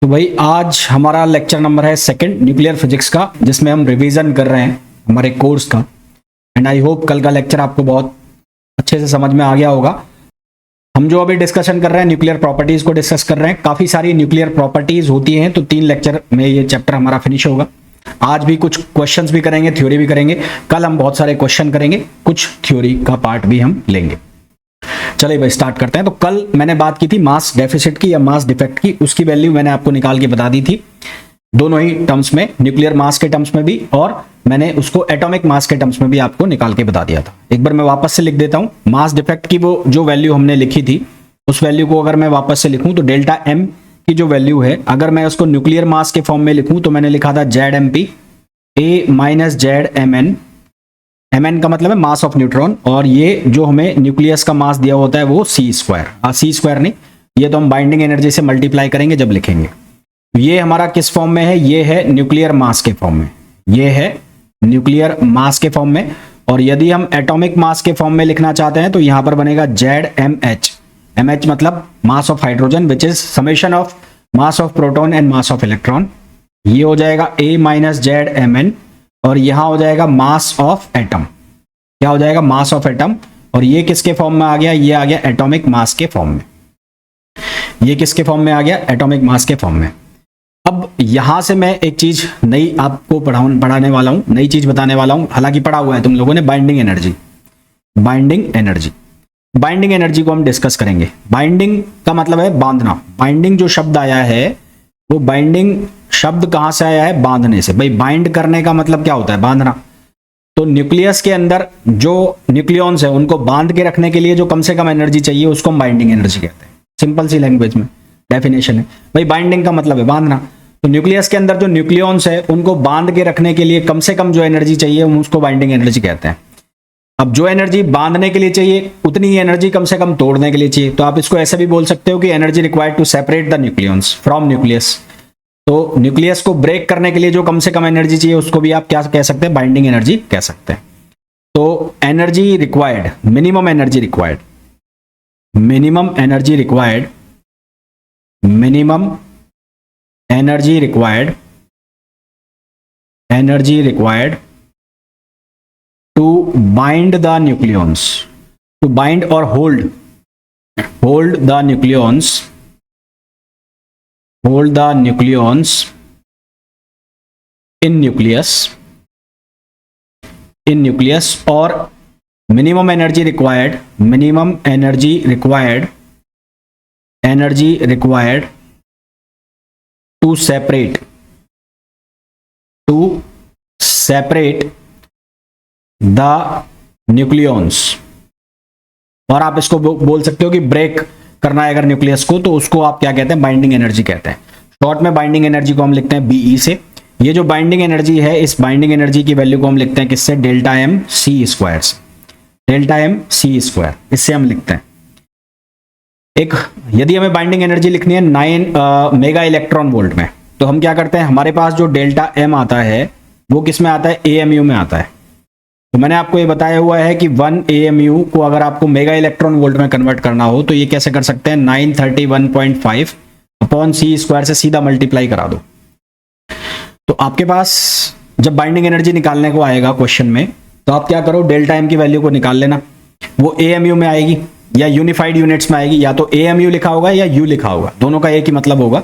तो भाई आज हमारा लेक्चर नंबर है सेकंड न्यूक्लियर फिजिक्स का, जिसमें हम रिवीजन कर रहे हैं हमारे कोर्स का। एंड आई होप कल का लेक्चर आपको बहुत अच्छे से समझ में आ गया होगा। हम जो अभी डिस्कशन कर रहे हैं न्यूक्लियर प्रॉपर्टीज को डिस्कस कर रहे हैं। काफी सारी न्यूक्लियर प्रॉपर्टीज होती हैं, तो 3 लेक्चर में ये चैप्टर हमारा फिनिश होगा। आज भी कुछ क्वेश्चंस भी करेंगे, थ्योरी भी करेंगे। कल हम बहुत सारे क्वेश्चन करेंगे, कुछ थ्योरी का पार्ट भी हम लेंगे। चलिए भाई स्टार्ट करते हैं। तो कल मैंने बात की थी मास डेफिसिट की या मास डिफेक्ट की। उसकी वैल्यू मैंने आपको निकाल के बता दी थी, दोनों ही टर्म्स में, न्यूक्लियर मास के टर्म्स में भी और मैंने उसको एटॉमिक मास के टर्म्स में भी आपको निकाल के बता दिया था। एक बार मैं वापस से लिख देता हूं। मास डिफेक्ट की वो जो वैल्यू हमने लिखी थी, उस वैल्यू को अगर मैं वापस से लिखूं तो डेल्टा एम की जो वैल्यू है, अगर मैं उसको न्यूक्लियर मास के फॉर्म में लिखूं तो मैंने लिखा था Z M P A minus Z M N. M N का मतलब है मास ऑफ न्यूट्रॉन, और ये जो हमें न्यूक्लियस का मास दिया होता है वो सी स्क्वायर। सी स्क्वायर नहीं, ये तो हम बाइंडिंग एनर्जी से मल्टीप्लाई करेंगे जब लिखेंगे। ये हमारा किस फॉर्म में है? ये है न्यूक्लियर मास के फॉर्म में, ये है न्यूक्लियर मास के फॉर्म में। और यदि हम एटॉमिक मास के फॉर्म में लिखना चाहते हैं तो यहां पर बनेगा Z M H. M H मतलब mass of hydrogen, which is summation of mass of proton and mass of electron. ये हो जाएगा A minus Z M N, और यहां हो जाएगा मास ऑफ एटम। क्या हो जाएगा? Mass of atom. और ये किसके फॉर्म में आ गया? ये आ गया एटॉमिक मास के फॉर्म में। ये किसके फॉर्म में आ गया? एटॉमिक मास के फॉर्म में। अब यहां से मैं एक चीज नई आपको पढ़ाने वाला हूं, नई चीज बताने वाला हूं। हालांकि पढ़ा हुआ है तुम लोगों ने, binding energy. Binding energy, binding energy को हम डिस्कस करेंगे। बाइंडिंग का मतलब है बांधना। बाइंडिंग जो शब्द आया है, वो बाइंडिंग शब्द कहां से आया है? बांधने से। भाई बाइंड करने का मतलब क्या होता है? बांधना। तो न्यूक्लियस के अंदर जो न्यूक्लियॉन्स है उनको बांध के रखने के लिए जो कम से कम एनर्जी चाहिए उसको हम बाइंडिंग एनर्जी कहते हैं। सिंपल सी लैंग्वेज में डेफिनेशन है। भाई बाइंडिंग का मतलब है बांधना। तो न्यूक्लियस के अंदर जो न्यूक्लियॉन्स है उनको बांध के रखने के लिए कम से कम जो एनर्जी चाहिए हम उसको बाइंडिंग एनर्जी कहते हैं। अब जो एनर्जी बांधने के लिए चाहिए उतनी ही एनर्जी कम से कम तोड़ने के लिए चाहिए। तो आप इसको ऐसे भी बोल सकते हो कि energy required to separate the nucleons from nucleus. तो न्यूक्लियस को ब्रेक करने के लिए जो कम से कम एनर्जी चाहिए उसको भी आप क्या कह सकते हैं? बाइंडिंग एनर्जी कह सकते हैं। तो energy required, minimum energy required, minimum energy required, minimum energy required, energy required to bind the nucleons, to bind और hold, hold the nucleons, hold the nucleons in nucleus, or minimum energy required, minimum energy required, energy required to separate the nucleons। और आप इसको बोल सकते हो कि break करना है अगर न्यूक्लियस को, तो उसको आप क्या कहते हैं? बाइंडिंग एनर्जी कहते हैं। शॉर्ट में बाइंडिंग एनर्जी को हम लिखते हैं बीई से। ये जो बाइंडिंग एनर्जी है, इस बाइंडिंग एनर्जी की वैल्यू को हम लिखते हैं किससे? डेल्टा एम सी स्क्वायर से। डेल्टा एम सी स्क्वायर, इससे हम लिखते हैं। एक यदि हमें बाइंडिंग एनर्जी लिखनी है 9 मेगा इलेक्ट्रॉन वोल्ट में, तो हम क्या करते हैं? हमारे पास जो डेल्टा एम आता है वो किस में आता है? एएमयू में आता है। तो मैंने आपको ये बताया हुआ है कि 1 AMU को अगर आपको मेगा इलेक्ट्रॉन वोल्ट में कन्वर्ट करना हो तो ये कैसे कर सकते हैं? 931.5 अपॉन सी स्क्वायर से सीधा मल्टीप्लाई करा दो। तो आपके पास जब बाइंडिंग एनर्जी निकालने को आएगा क्वेश्चन में, तो आप क्या करो? डेल्टा एम की वैल्यू को निकाल लेना। वो AMU में आएगी या यूनिफाइड यूनिट्स में आएगी, या तो AMU लिखा होगा या U लिखा होगा, दोनों का एक ही मतलब होगा।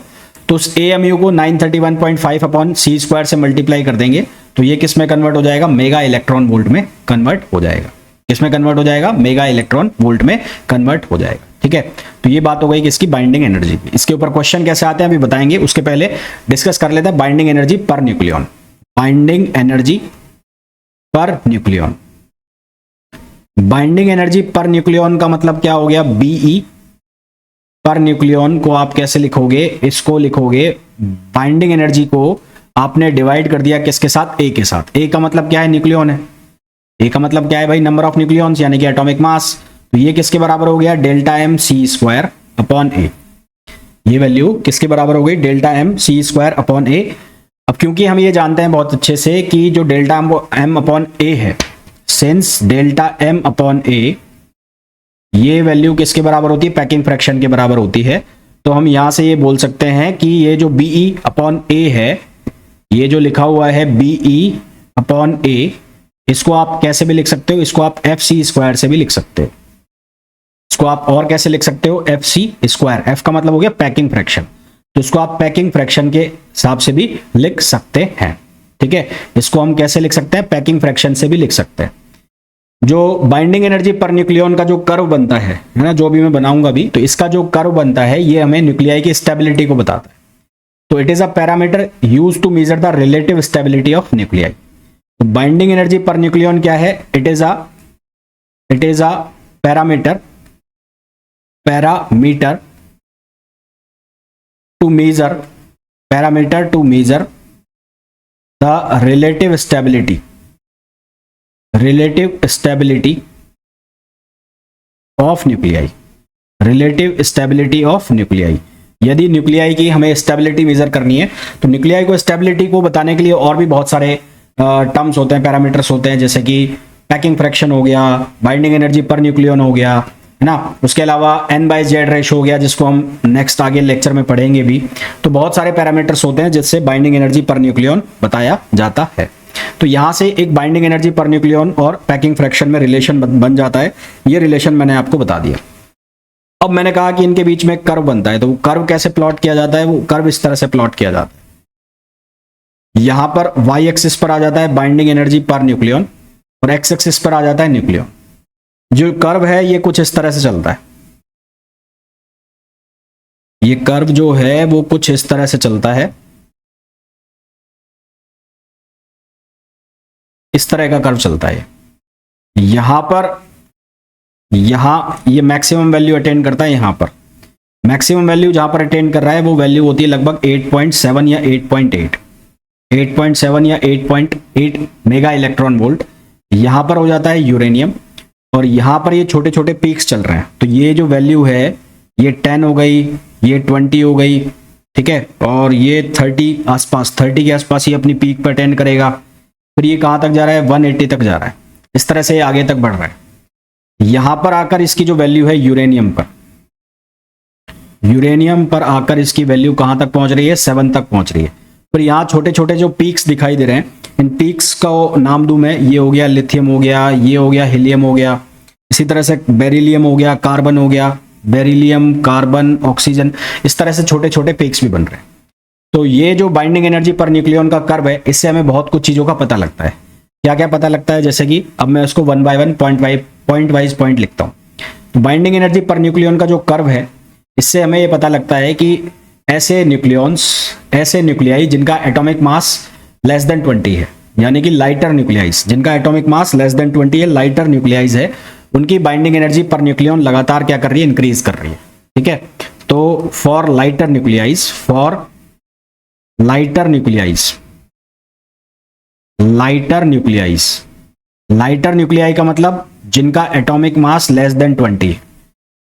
तो उस AMU को 931.5 अपॉन सी स्क्वायर से मल्टीप्लाई कर देंगे, तो ये किस में कन्वर्ट हो जाएगा? मेगा इलेक्ट्रॉन वोल्ट में कन्वर्ट हो जाएगा। किस में कन्वर्ट हो जाएगा? मेगा इलेक्ट्रॉन वोल्ट में कन्वर्ट हो जाएगा। ठीक है, तो ये बात हो गई कि इसकी बाइंडिंग एनर्जी। इसके ऊपर क्वेश्चन कैसे आते हैं अभी बताएंगे, उसके पहले डिस्कस कर लेते हैं बाइंडिंग एनर्जी पर न्यूक्लियॉन। बाइंडिंग एनर्जी पर न्यूक्लियॉन, बाइंडिंग एनर्जी पर न्यूक्लियॉन का मतलब क्या हो गया? बीई पर न्यूक्लियॉन को आप कैसे लिखोगे? इसको लिखोगे, बाइंडिंग एनर्जी को आपने डिवाइड कर दिया किसके साथ? ए के साथ। ए का मतलब क्या है? न्यूक्लियॉन है। ए का मतलब क्या है भाई? नंबर ऑफ न्यूक्लियॉन्स, यानी कि एटॉमिक मास। तो ये किसके बराबर हो गया? Delta M C square upon A. ये वैल्यू किसके बराबर हो गई? Delta M C square upon A. अब क्योंकि हम ये जानते हैं बहुत अच्छे से कि जो डेल्टा एम अपॉन ए है, since delta M upon A, ये वैल्यू किसके बराबर होती है? पैकिंग फ्रैक्शन के बराबर होती है। तो हम यहां से ये बोल सकते हैं कि ये जो BE अपॉन A है, ये जो लिखा हुआ है BE अपॉन A, इसको आप कैसे भी लिख सकते हो, इसको आप FC स्क्वायर से भी लिख सकते हो। इसको आप और कैसे लिख सकते हो, FC स्क्वायर, F का मतलब हो गया पैकिंग फ्रैक्शन, तो इसको आप पैकिंग फ्रैक्शन के हिसाब से भी लिख सकते हैं। ठीक है, इसको हम कैसे लिख सकते हैं, पैकिंग फ्रैक्शन से भी लिख सकते हैं। जो बाइंडिंग एनर्जी पर न्यूक्लियन का जो कर्व बनता है ना, जो भी मैं बनाऊंगा भी, तो इसका जो कर्व बनता है ये हमें न्यूक्लियाई की स्टेबिलिटी को बताता है। तो it is a parameter use to measure the relative stability of nuclei. तो बाइंडिंग एनर्जी पर न्यूक्लियन क्या है, it is a parameter to measure the relative stability of nuclei. यदि न्यूक्लियाई की हमें स्टेबिलिटी मेजर करनी है, तो न्यूक्लियाई को स्टेबिलिटी को बताने के लिए और भी बहुत सारे टर्म्स होते हैं, पैरामीटर्स होते हैं, जैसे कि पैकिंग फ्रैक्शन हो गया, बाइंडिंग एनर्जी पर न्यूक्लियन हो गया, है ना। उसके अलावा N/Z रेशो हो गया, जिसको हम नेक्स्ट आगे लेक्चर में पढ़ेंगे भी। तो बहुत सारे पैरामीटर्स होते हैं जिससे बाइंडिंग एनर्जी पर न्यूक्लियन बताया जाता है। तो यहां से एक बाइंडिंग एनर्जी पर न्यूक्लियन और पैकिंग फ्रैक्शन में रिलेशन बन जाता है। ये रिलेशन मैंने आपको बता दिया। अब मैंने कहा कि इनके बीच में कर्व बनता है, तो वो कर्व कैसे प्लॉट किया जाता है, वो कर्व इस तरह से प्लॉट किया जाता है। यहां पर y एक्सिस पर आ जाता है बाइंडिंग एनर्जी पर न्यूक्लियन और x एक्सिस पर आ जाता है न्यूक्लियन। जो कर्व है ये कुछ इस तरह से चलता है, ये कर्व जो है वो कुछ इस तरह से चलता है, इस तरह का कर्व चलता है। यहां ये मैक्सिमम वैल्यू अटेन करता है। यहां पर मैक्सिमम वैल्यू जहां पर अटेन कर रहा है वो वैल्यू होती है लगभग 8.7 या 8.8 मेगा इलेक्ट्रॉन वोल्ट। यहां पर हो जाता है यूरेनियम, और यहां पर ये छोटे छोटे पीक्स चल रहे हैं। तो ये जो वैल्यू है ये 10 हो गई, ये 20 हो गई, ठीक है, और ये 30 के आसपास ये अपनी पीक पर अटेन करेगा। फिर ये कहां तक जा रहा है, 180 तक जा रहा है। इस तरह से ये आगे तक बढ़ रहा है। यहां पर आकर इसकी जो वैल्यू है यूरेनियम पर आकर इसकी वैल्यू कहां तक पहुंच रही है, 7 तक पहुंच रही है। फिर यहाँ छोटे छोटे जो पीक्स दिखाई दे रहे हैं, इन पीक्स का नाम दूं मैं, ये हो गया लिथियम हो गया, ये हो गया हीलियम हो गया, इसी तरह से बेरिलियम हो गया, कार्बन हो गया, बेरिलियम, कार्बन, ऑक्सीजन, इस तरह से छोटे छोटे पीक्स भी बन रहे हैं। तो ये जो बाइंडिंग एनर्जी पर न्यूक्लियन का कर्व है, इससे हमें बहुत कुछ चीजों का पता लगता है। क्या क्या पता लगता है, जैसे कि अब मैं उसको 1 बाय 1 पॉइंट वाइज पॉइंट लिखता हूं। तो बाइंडिंग एनर्जी पर न्यूक्लियन का जो कर्व है, इससे हमें ये पता लगता है कि ऐसे न्यूक्लियाई जिनका एटॉमिक मास लेस देन 20 है, यानी कि लाइटर न्यूक्लियाइज, जिनका एटॉमिक मास लेस देन 20 है, लाइटर न्यूक्लियाइज है, उनकी बाइंडिंग एनर्जी पर न्यूक्लियन लगातार क्या कर रही है, इंक्रीज कर रही है। ठीक है, तो फॉर लाइटर न्यूक्लियाई का मतलब जिनका एटॉमिक मास लेस देन 20,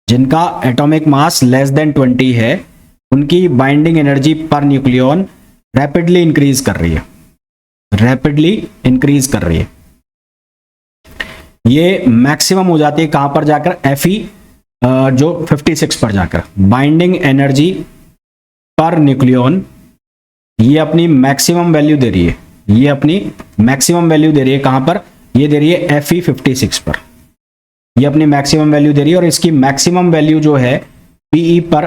जिनका एटॉमिक मास लेस देन 20 है, उनकी binding energy per nucleon rapidly increase कर रही है। ये मैक्सिमम हो जाती है कहां पर जाकर, Fe जो 56 पर जाकर। बाइंडिंग एनर्जी पर न्यूक्लियन ये अपनी मैक्सिमम वैल्यू दे रही है, कहां पर, ये दे रही है Fe 56 पर, ये अपनी मैक्सिमम वैल्यू दे रही है। और इसकी मैक्सिमम वैल्यू जो है Pe पर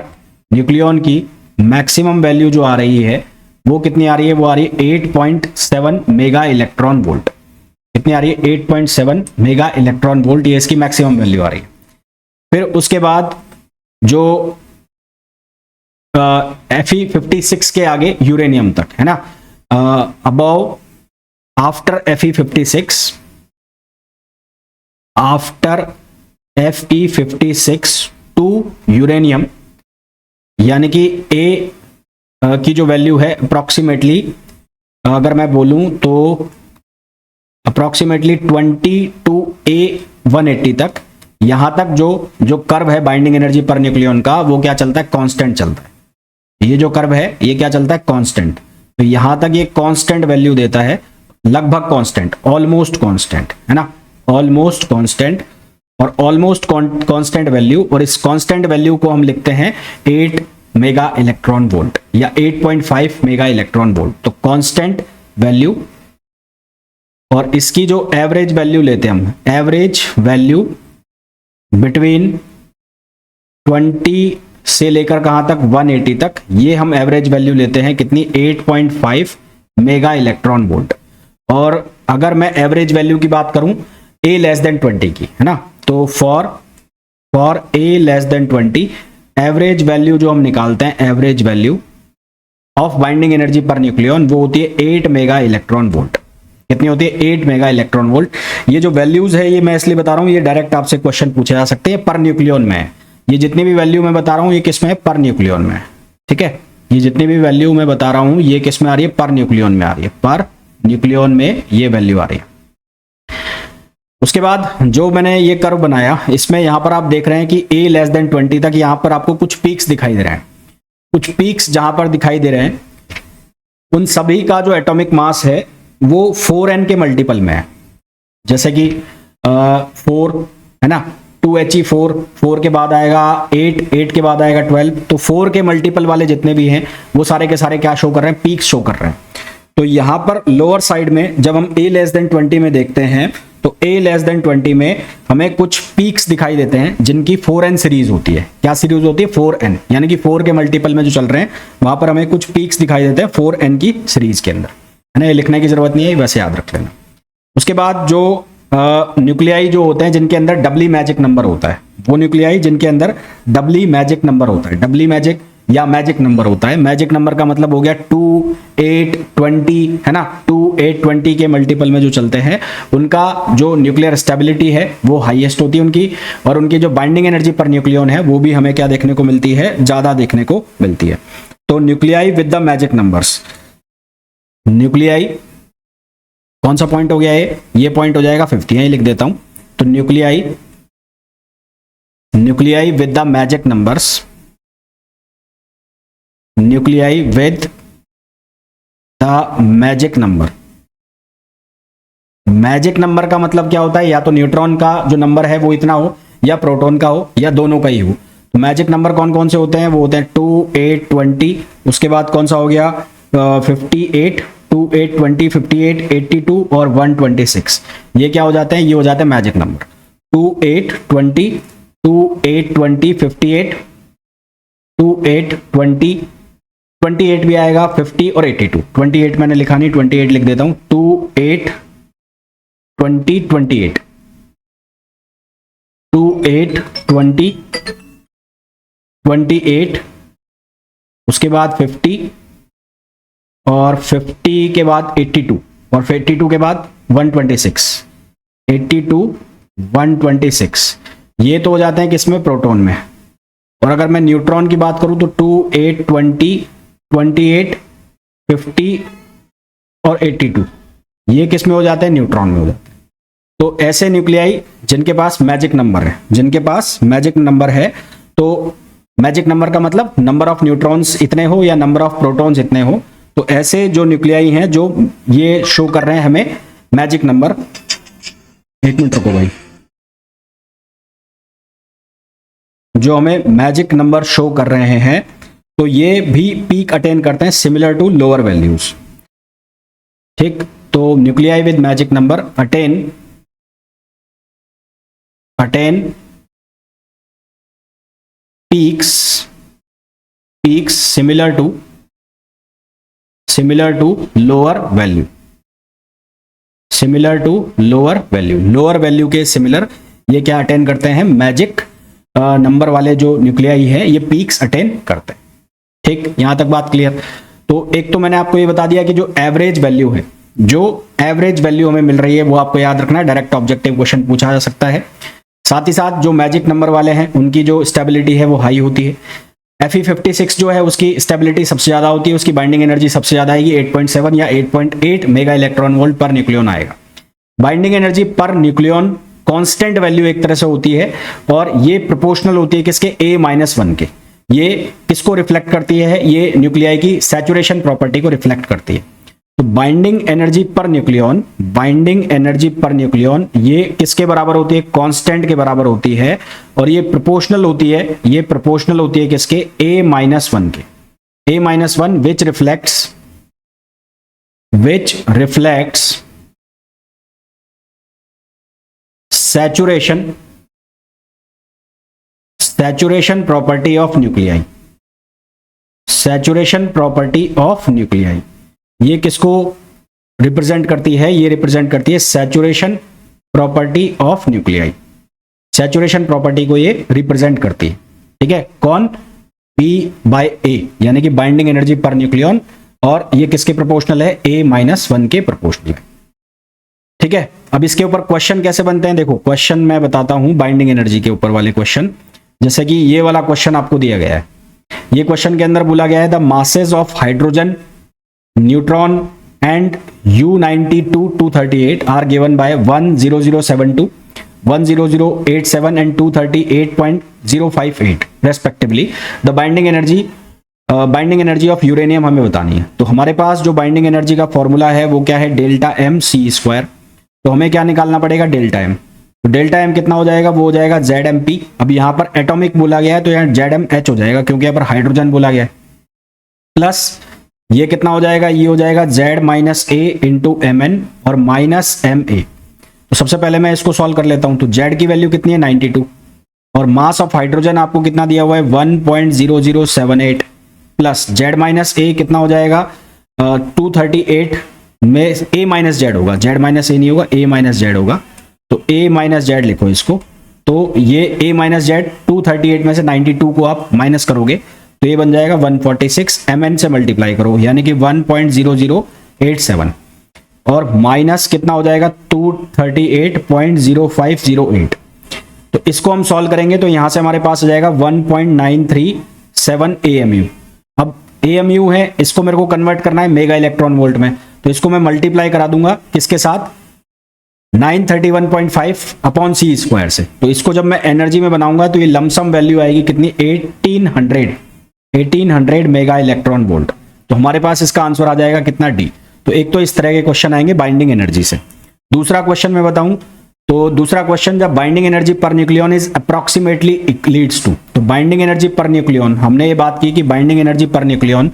न्यूक्लियन की मैक्सिमम वैल्यू जो आ रही है वो कितनी आ रही है, वो आ रही है 8.7 मेगा इलेक्ट्रॉन वोल्ट। कितनी आ रही है, 8.7 मेगा इलेक्ट्रॉन वोल्ट, ये इसकी मैक्सिमम वैल्यू आ रही है। फिर उसके बाद जो Fe 56 के आगे यूरेनियम तक है ना, above after Fe 56 to uranium, यानी कि A की जो वैल्यू है अप्रोक्सीमेटली, अगर मैं बोलूं तो अप्रोक्सीमेटली 20 टू A 180 तक, यहां तक जो कर्व है बाइंडिंग एनर्जी पर न्यूक्लियन का, वो क्या चलता है, कांस्टेंट चलता है। ये जो कर्व है ये क्या चलता है, कांस्टेंट। तो यहां तक ये कांस्टेंट वैल्यू देता है, लगभग कांस्टेंट, ऑलमोस्ट कांस्टेंट, है ना, ऑलमोस्ट कांस्टेंट। और ऑलमोस्ट कांस्टेंट वैल्यू, और इस कांस्टेंट वैल्यू को हम लिखते हैं मेगा इलेक्ट्रॉन वोल्ट या 8.5 मेगा इलेक्ट्रॉन वोल्ट, तो कांस्टेंट वैल्यू। और इसकी जो एवरेज वैल्यू लेते हैं हम, एवरेज वैल्यू बिटवीन 20 से लेकर कहां तक 180 तक, ये हम एवरेज वैल्यू लेते हैं कितनी, 8.5 मेगा इलेक्ट्रॉन वोल्ट। और अगर मैं एवरेज वैल्यू की बात करूं a लेस देन 20 की, है ना, तो for a less than 20 average value जो हम निकालते हैं, average value of binding energy per nucleon, वो होती है 8 मेगा इलेक्ट्रॉन वोल्ट। कितनी होती है, 8 मेगा इलेक्ट्रॉन वोल्ट। ये जो वैल्यूज है ये मैं इसलिए बता रहा हूं, ये डायरेक्ट आपसे क्वेश्चन पूछे जा सकते हैं, पर न्यूक्लियन में है। ये जितनी भी वैल्यू मैं बता रहा हूं ये किस में है, पर न्यूक्लियन में है, ठीक है। ये जितनी भी वैल्यू मैं बता रहा हूं ये किस में आ रही है, पर न्यूक्लियन में आ रही है, पर न्यूक्लियन में ये वैल्यू आ रही है। उसके बाद जो मैंने ये कर्व बनाया, इसमें यहां पर आप देख रहे हैं कि a लेस देन 20 तक यहां पर आपको कुछ पीक्स दिखाई दे रहे हैं। कुछ पीक्स जहां पर दिखाई दे रहे हैं उन सभी का जो एटॉमिक मास है वो 4n के मल्टीपल में है। जैसे कि 4 है ना, 2He4, 4 के बाद आएगा 8, 8 के बाद आएगा 12, तो 4 के मल्टीपल वाले जितने भी हैं वो सारे के सारे क्या शो कर रहे हैं, पीक्स शो कर रहे हैं। तो यहां पर लोअर साइड में जब हम a लेस देन 20 में देखते हैं तो a लेस देन 20 में हमें कुछ पीक्स दिखाई देते हैं जिनकी 4n सीरीज होती है। क्या सीरीज होती है, 4n, यानी कि 4 के मल्टीपल में जो चल रहे हैं वहां पर हमें कुछ पीक्स दिखाई देते हैं 4n की सीरीज के अंदर, है ना। ये लिखने की जरूरत नहीं है, वैसे याद रख लेना। उसके बाद जो न्यूक्लियाई जो होते हैं जिनके अंदर डबली मैजिक नंबर होता है, वो न्यूक्लियाई जिनके अंदर डबली मैजिक नंबर होता है, डबली मैजिक या मैजिक नंबर होता है। मैजिक नंबर का मतलब हो गया 2, 8, 20, है ना। 2, 8, 20 के मल्टीपल में जो चलते हैं उनका जो न्यूक्लियर स्टेबिलिटी है वो हाईएस्ट होती है उनकी, और उनकी जो बाइंडिंग एनर्जी पर न्यूक्लियन है वो भी हमें क्या देखने को मिलती है, ज्यादा देखने को मिलती है। तो nuclei with the magic numbers, nuclei कौन सा पॉइंट हो गया, ये पॉइंट हो जाएगा 50, यही लिख देता हूं। तो nuclei with the magic numbers, nuclei with the magic number. Magic number का मतलब क्या होता है, या तो न्यूट्रॉन का जो नंबर है वो इतना हो, या प्रोटॉन का हो, या दोनों का ही हो। तो मैजिक नंबर कौन कौन से होते हैं, वो होते हैं 2, 8, 20, उसके बाद कौन सा हो गया 58, 2, 8, 20, 58, 82 और 126। ये क्या हो जाते हैं, ये हो जाते हैं मैजिक नंबर। 2, 8, 20, 2, 8, 20, 58, 2, 8, 20, 28 भी आएगा, 50 और 82। 28 मैंने लिखा नहीं, 28 लिख देता हूं। 2, 8, 20, 28, 2, 8, 20, 28, उसके बाद 50 और 50 के बाद 82 और 82 के बाद 126, 82, 126। ये तो हो जाते हैं किसमें, प्रोटॉन में। और अगर मैं न्यूट्रॉन की बात करूं तो 2, 8, 20, 28, 50 और 82, ये किस में हो जाते हैं, न्यूट्रॉन में हो जाते हैं। तो ऐसे न्यूक्लियाई जिनके पास मैजिक नंबर है, जिनके पास मैजिक नंबर है, तो मैजिक नंबर का मतलब नंबर ऑफ न्यूट्रॉन्स इतने हो या नंबर ऑफ प्रोटॉन्स इतने हो, तो ऐसे जो न्यूक्लियाई हैं जो ये शो कर रहे हैं हमें मैजिक नंबर। एक मिनट रुको भाई, जो हमें मैजिक नंबर शो कर रहे हैं तो ये भी पीक अटेन करते हैं सिमिलर टू लोअर वैल्यूज, ठीक। तो nuclei with magic number attain peaks similar to lower value, lower value के सिमिलर ये क्या अटेन करते हैं, मैजिक नंबर वाले जो न्यूक्लियाई है ये पीक्स अटेन करते हैं, ठीक। यहां तक बात क्लियर। तो एक तो मैंने आपको ये बता दिया कि जो एवरेज वैल्यू है, जो एवरेज वैल्यू हमें मिल रही है वो आपको याद रखना है, डायरेक्ट ऑब्जेक्टिव क्वेश्चन पूछा जा सकता है। साथ ही साथ जो मैजिक नंबर वाले हैं उनकी जो स्टेबिलिटी है वो हाई होती है। Fe56 जो है उसकी स्टेबिलिटी सबसे ज्यादा होती है, उसकी बाइंडिंग एनर्जी सबसे ज्यादा आएगी, 8.7 या 8.8 mega electron volt per nucleon आएगा। Binding energy per nucleon constant value एक तरह से होती है, और ये प्रोपोर्शनल होती है किसके, A-1 के। ये किसको रिफ्लेक्ट करती है, ये न्यूक्लियाई की सैचुरेशन प्रॉपर्टी को रिफ्लेक्ट करती है। तो बाइंडिंग एनर्जी पर न्यूक्लियन ये किसके बराबर होती है? कांस्टेंट के बराबर होती है, और ये प्रोपोर्शनल होती है किसके? A-1 के। A-1 which reflects saturation property of nuclei। ये किसको रिप्रेजेंट करती है? ये रिप्रेजेंट करती है saturation property of nuclei. Saturation property को ये रिप्रेजेंट करती है, ठीक है। कौन? P/A, यानी कि बाइंडिंग एनर्जी पर न्यूक्लियन, और ये किसके प्रोपोर्शनल है? A-1 के प्रोपोर्शनल है, ठीक है। अब इसके ऊपर क्वेश्चन कैसे बनते हैं? देखो क्वेश्चन मैं बताता हूं बाइंडिंग एनर्जी के ऊपर वाले क्वेश्चन। जैसे कि ये वाला क्वेश्चन आपको दिया गया है, ये क्वेश्चन के अंदर बोला गया है the masses of hydrogen, neutron and U-92-238 are given by 10072, 10087 and 238.058 respectively. The binding energy of uranium हमें बतानी है। तो हमारे पास जो बाइंडिंग एनर्जी का फॉर्मूला है वो क्या है? Delta M C square. तो हमें क्या निकालना पड़ेगा? Delta M. तो डेल्टा एम कितना हो जाएगा? वो हो जाएगा ZmP। अब यहां पर एटॉमिक बोला गया है तो यहाँ ZmH हो जाएगा, क्योंकि यहाँ पर हाइड्रोजन बोला गया है। प्लस ये कितना हो जाएगा? ये हो जाएगा Z-A इंटू Mn और माइनस Ma। तो सबसे पहले मैं इसको सॉल्व कर लेता हूं। तो Z की वैल्यू कितनी है? 92, और मास ऑफ हाइड्रोजन आपको कितना दिया हुआ है? 1.0078, प्लस Z-A कितना हो जाएगा? 238 में A-Z होगा, Z-A नहीं होगा, A-Z होगा। तो A-Z लिखो इसको। तो ये A-Z 238 में से 92 को आप माइनस करोगे तो ये बन जाएगा 146, Mn से मल्टीप्लाई करो यानी कि 1.0087, और माइनस कितना हो जाएगा? 238.0508। तो इसको हम सॉल्व करेंगे तो यहां से हमारे पास आ जाएगा 1.937 AMU। अब AMU है, इसको मेरे को कन्वर्ट करना है मेगा इलेक्ट्रॉन वोल्ट में, तो इसको मैं मल्टीप्लाई करा दूंगा किसके साथ? 931.5 अपॉन C स्क्वायर से। तो इसको जब मैं एनर्जी में बनाऊंगा तो ये लमसम वैल्यू आएगी कितनी? 1800 मेगा इलेक्ट्रॉन वोल्ट। तो हमारे पास इसका आंसर आ जाएगा कितना? D। तो एक तो इस तरह के क्वेश्चन आएंगे बाइंडिंग एनर्जी से। दूसरा क्वेश्चन मैं बताऊं तो दूसरा क्वेश्चन, जब binding energy per nucleon is approximately leads to. तो बाइंडिंग एनर्जी पर न्यूक्लियन, हमने ये बात की कि बाइंडिंग एनर्जी पर न्यूक्लियन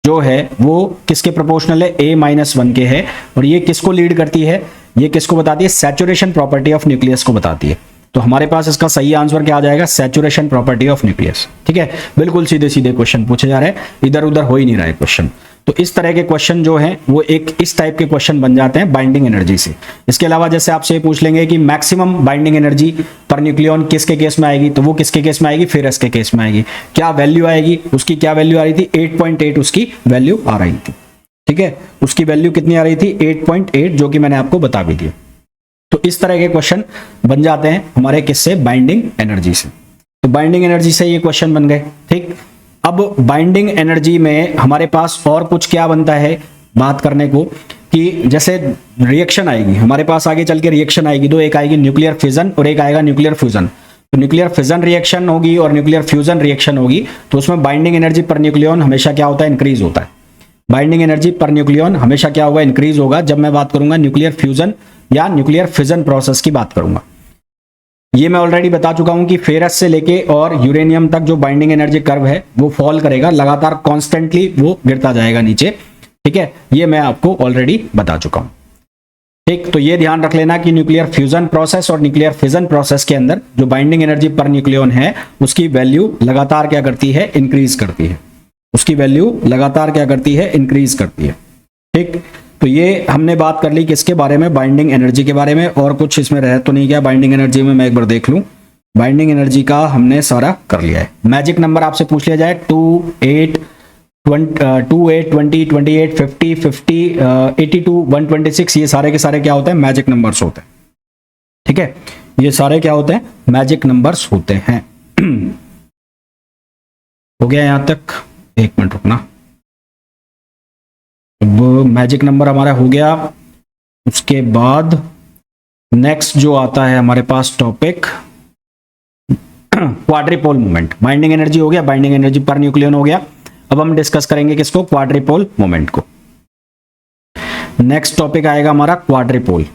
जो है वो किसके प्रोपोर्शनल है? A-1 के है, और ये किसको लीड करती है? ये किसको बताती है? सैचुरेशन प्रॉपर्टी ऑफ न्यूक्लियस को बताती है। तो हमारे पास इसका सही आंसर क्या आ जाएगा? सैचुरेशन प्रॉपर्टी ऑफ न्यूक्लियस, ठीक है। बिल्कुल सीधे सीधे क्वेश्चन पूछे जा रहे हैं, इधर उधर हो ही नहीं रहा है क्वेश्चन। तो इस तरह के क्वेश्चन जो हैं वो एक इस टाइप के क्वेश्चन बन जाते हैं बाइंडिंग एनर्जी से। इसके अलावा जैसे आपसे ये पूछ लेंगे कि maximum binding energy per nucleon किसके केस में आएगी, तो वो किसके केस में आएगी? फेरस के केस में आएगी। क्या वैल्यू आएगी उसकी? क्या वैल्यू आ रही थी? 8.8 उसकी वैल्यू आ रही थी, ठीक है। उसकी वैल्यू कितनी आ रही थी? 8.8, जो कि मैंने आपको बता भी दिया। तो इस तरह के क्वेश्चन बन जाते हैं हमारे किससे? बाइंडिंग एनर्जी से। तो बाइंडिंग एनर्जी से ये क्वेश्चन बन गए, ठीक। अब बाइंडिंग एनर्जी में हमारे पास और कुछ क्या बनता है बात करने को, कि जैसे रिएक्शन आएगी हमारे पास, आगे चल के रिएक्शन आएगी, तो एक आएगी न्यूक्लियर फिजन और एक आएगा न्यूक्लियर फ्यूजन। तो न्यूक्लियर फिजन रिएक्शन होगी और न्यूक्लियर फ्यूजन रिएक्शन होगी, तो उसमें बाइंडिंग एनर्जी पर न्यूक्लियन हमेशा क्या होता है? इंक्रीज होता है। बाइंडिंग एनर्जी पर न्यूक्लियन हमेशा क्या होगा? इंक्रीज होगा जब मैं बात करूंगा न्यूक्लियर फ्यूजन या न्यूक्लियर फिजन प्रोसेस की बात करूंगा। ये मैं ऑलरेडी बता चुका हूं कि फेरस से लेके और यूरेनियम तक जो बाइंडिंग एनर्जी कर्व है वो फॉल करेगा, लगातार कॉन्स्टेंटली वो गिरता जाएगा नीचे, ठीक है। ये मैं आपको ऑलरेडी बता चुका हूं, ठीक। तो ये ध्यान रख लेना कि न्यूक्लियर फ्यूजन प्रोसेस और न्यूक्लियर फिजन प्रोसेस के अंदर जो बाइंडिंग एनर्जी पर न्यूक्लियन है उसकी वैल्यू लगातार क्या करती है? इंक्रीज करती है। उसकी वैल्यू लगातार क्या करती है? इंक्रीज करती है, ठीक। तो ये हमने बात कर ली किसके बारे में? बाइंडिंग एनर्जी के बारे में। और कुछ इसमें रह तो नहीं गया बाइंडिंग एनर्जी में? मैं एक बार देख लूं। बाइंडिंग एनर्जी का हमने सारा कर लिया है। मैजिक नंबर आपसे पूछ लिया जाए 2, 8, 20, 28, 50, 82, 126, ये सारे के सारे क्या होते हैं? मैजिक नंबर्स होते हैं, ठीक है। ये सारे क्या होते हैं? मैजिक नंबर्स होते हैं। हो गया यहां तक? एक मिनट रुकना। वो मैजिक नंबर हमारा हो गया। उसके बाद नेक्स्ट जो आता है हमारे पास टॉपिक, क्वाड्रिपोल मोमेंट। बाइंडिंग एनर्जी हो गया, बाइंडिंग एनर्जी पर न्यूक्लियन हो गया। अब हम डिस्कस करेंगे किसको? क्वाड्रिपोल मोमेंट को। नेक्स्ट टॉपिक आएगा हमारा क्वाड्रिपोल,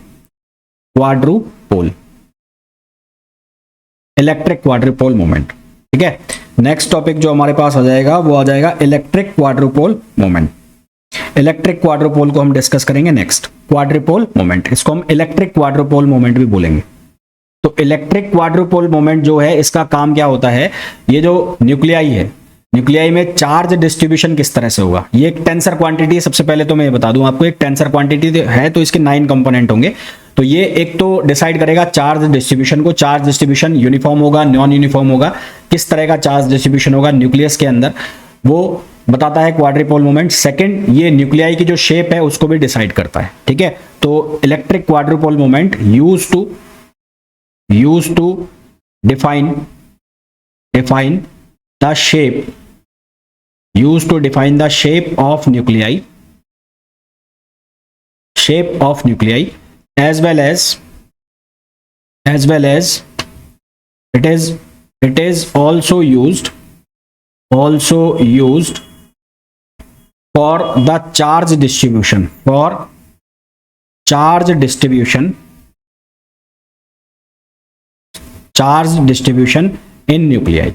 इलेक्ट्रिक क्वाड्रिपोल मोमेंट। ठीक है, नेक्स्ट टॉपिक जो हमारे पास आ जाएगा वो आ जाएगा इलेक्ट्रिक क्वाड्रिपोल मोमेंट। इलेक्ट्रिक क्वाड्रिपोल को हम डिस्कस करेंगे नेक्स्ट। क्वाड्रिपोल मोमेंट, इसको हम इलेक्ट्रिक क्वाड्रिपोल मोमेंट भी बोलेंगे। तो इलेक्ट्रिक क्वाड्रिपोल मोमेंट जो है, इसका काम क्या होता है, ये जो न्यूक्लियाई है, न्यूक्लियाई में चार्ज डिस्ट्रीब्यूशन किस तरह से होगा। ये एक टेंसर क्वांटिटी है, सबसे पहले तो मैं ये बता दूं आपको, एक टेंसर क्वांटिटी है तो इसके 9 कंपोनेंट होंगे। तो ये एक तो डिसाइड करेगा चार्ज डिस्ट्रीब्यूशन को, चार्ज डिस्ट्रीब्यूशन यूनिफॉर्म होगा, नॉन यूनिफॉर्म होगा, किस तरह का चार्ज डिस्ट्रीब्यूशन होगा न्यूक्लियस के अंदर, वो बताता है क्वाड्रिपोल मोमेंट। सेकंड, ये न्यूक्लियाई की जो शेप है उसको भी डिसाइड करता है। ठीक है, तो electric quadrupole moment used to define the shape, used to define the shape of nuclei as well as it is also used for the charge distribution in nuclei।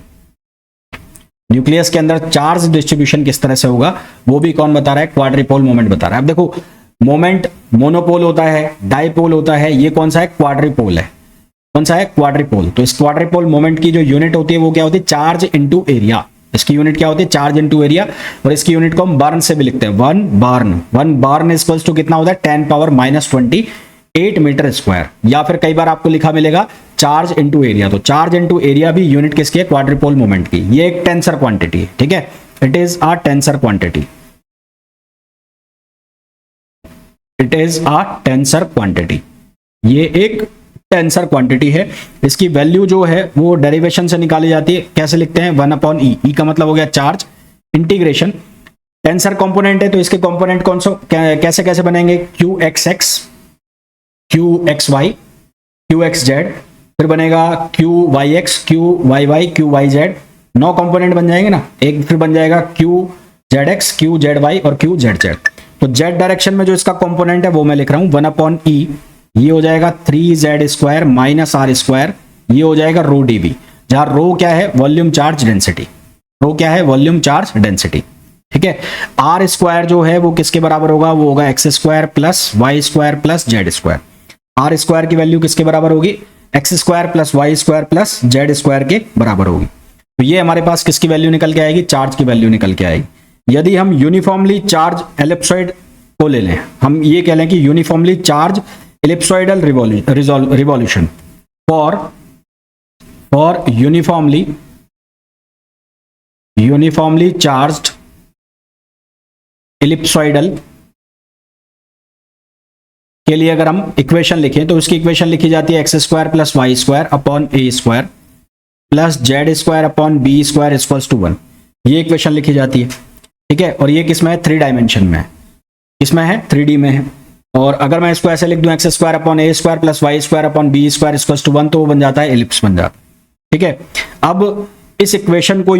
Nucleus के अंदर चार्ज डिस्ट्रीब्यूशन किस तरह से होगा वो भी कौन बता रहा है, क्वाड्रिपोल मोमेंट बता रहा है। अब देखो, मोमेंट मोनोपोल होता है, डाइपोल होता है, ये कौन सा है, क्वाड्रिपोल है। कौन सा है, क्वाड्रिपोल। तो इस क्वाड्रिपोल मोमेंट की जो यूनिट होती है वो क्या होती है, चार्ज इनटू एरिया। इसकी यूनिट क्या होती है, चार्ज इनटू एरिया। और इसकी यूनिट को हम बार्न से भी लिखते हैं, वन बार्न इक्वल्स टू कितना होता है, 10⁻⁻28 मीटर स्क्वायर। या फिर कई बार आपको लिखा मिलेगा चार्ज इनटू एरिया। तो चार्ज इनटू एरिया भी यूनिट किसकी है, क्वाड्रिपोल मोमेंट की। ये एक टेंसर क्वांटिटी है। ठीक है, it is a tensor quantity, ये एक टेंसर क्वांटिटी है। इसकी वैल्यू जो है वो डेरिवेशन से निकाली जाती है। कैसे लिखते हैं, 1/e, ई का मतलब हो गया चार्ज, इंटीग्रेशन, टेंसर कंपोनेंट है तो इसके कंपोनेंट कौन सा कैसे कैसे बनेंगे, QXX, QXY, QXZ, फिर बनेगा QYX, QYY, QYZ, 9 कंपोनेंट बन जाएंगे ना। एक फिर बन जाएगा QZX, QZY और QZZ। तो Z डायरेक्शन में जो इसका कंपोनेंट है वो मैं लिख रहा हूं 1/e, ये हो जाएगा 3Z² माइनस R², ये हो जाएगा रो dV, जहां रो क्या है, वॉल्यूम चार्ज डेंसिटी। ठीक है, R² जो है वो किसके बराबर होगा, वो होगा x² plus y² plus z²। R² की वैल्यू किसके बराबर होगी, x² plus y² plus z² के बराबर होगी। तो ये हमारे पास किसकी वैल्यू निकल के आएगी, चार्ज की वैल्यू निकल के आएगी। यदि हम यूनिफॉर्मली चार्ज एलिप्सॉइड को ले लें, हम ये कह लें कि uniformly charge ellipsoidal revolution for uniformly charged ellipsoidal के लिए अगर हम इक्वेशन लिखें तो उसकी इक्वेशन लिखी जाती है x² plus y² upon a² plus z² upon b² equals to 1। ये इक्वेशन लिखी जाती है। ठीक है, और ये किसमें है, 3 डायमेंशन में है। किसमें है, 3D में है। और अगर मैं इसको ऐसे लिख दूं x² upon a² plus y² upon b² equals to 1, तो वो बन जाता है एलिप्स बन जाता है। ठीक है, अब इस इक्वेशन को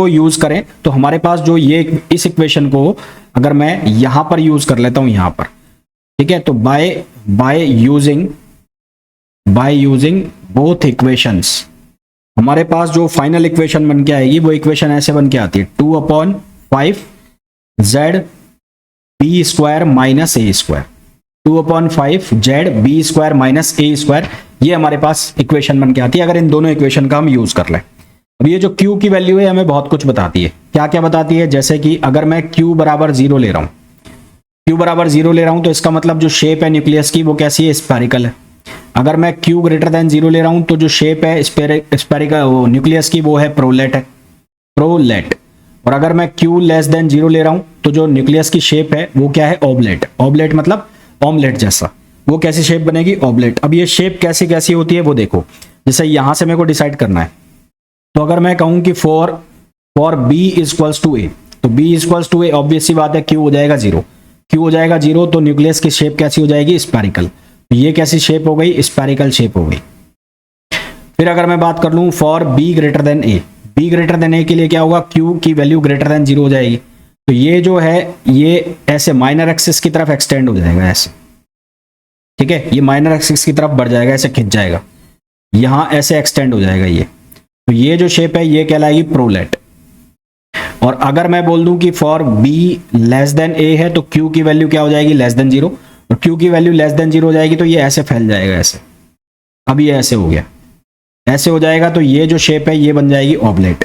यूज करें तो हमारे पास जो ये इस इक्वेशन को अगर मैं यहां पर यूज कर लेता हूं, यहां पर, ठीक है, तो बाय यूजिंग बोथ इक्वेशंस हमारे पास जो फाइनल इक्वेशन बन के आएगी वो इक्वेशन ऐसे बन के आती है 2/5z minus a², 2/5z minus a²। ये हमारे पास इक्वेशन बन के आती है अगर इन दोनों इक्वेशन का हम यूज कर लें। अब ये जो Q की वैल्यू है हमें बहुत कुछ बताती है। क्या क्या बताती है, जैसे कि अगर मैं Q बराबर 0 ले रहा हूं, तो इसका मतलब जो शेप है न्यूक्लियस की वो कैसी है, स्फेरिकल है। अगर मैं Q ग्रेटर देन 0 ले रहा हूं तो जो शेप है स्फेरिकल न्यूक्लियस की वो है प्रोलेट। और अगर मैं Q लेस देन 0 ले रहा हूं तो जो न्यूक्लियस की शेप है वो क्या है, ऑबलेट मतलब ऑमलेट जैसा। वो कैसी शेप बनेगी, ऑबलेट। अब ये शेप कैसी कैसी होती है वो देखो, जैसे यहां से मेरे को डिसाइड करना है। तो अगर मैं कहूं कि for b equals to a, तो b equals to a obvious सी बात है Q हो जाएगा 0, तो न्यूक्लियस की शेप कैसी हो जाएगी, स्फेरिकल। ये कैसी शेप हो गई, स्फेरिकल शेप हो गई। फिर अगर मैं बात कर लूं for b greater than a के लिए क्या होगा, Q की वैल्यू ग्रेटर देन 0 हो जाएगी। तो ये जो है ये ऐसे माइनर एक्सिस की तरफ एक्सटेंड हो जाएगा ऐसे, ठीक है, ये माइनर एक्सिस की तरफ बढ़ जाएगा, ऐसे खिंच जाएगा, यहां ऐसे एक्सटेंड हो जाएगा ये। तो ये जो शेप है ये कहलाएगी प्रोलेट। और अगर मैं बोल दूं कि फॉर बी लेस देन ए है तो क्यू की वैल्यू क्या हो जाएगी, लेस देन 0, और क्यू की वैल्यू लेस देन 0 हो जाएगी तो ये ऐसे फैल जाएगा ऐसे। अब ये ऐसे हो गया, ऐसे हो जाएगा, तो ये जो शेप है ये बन जाएगी ऑब्लेट।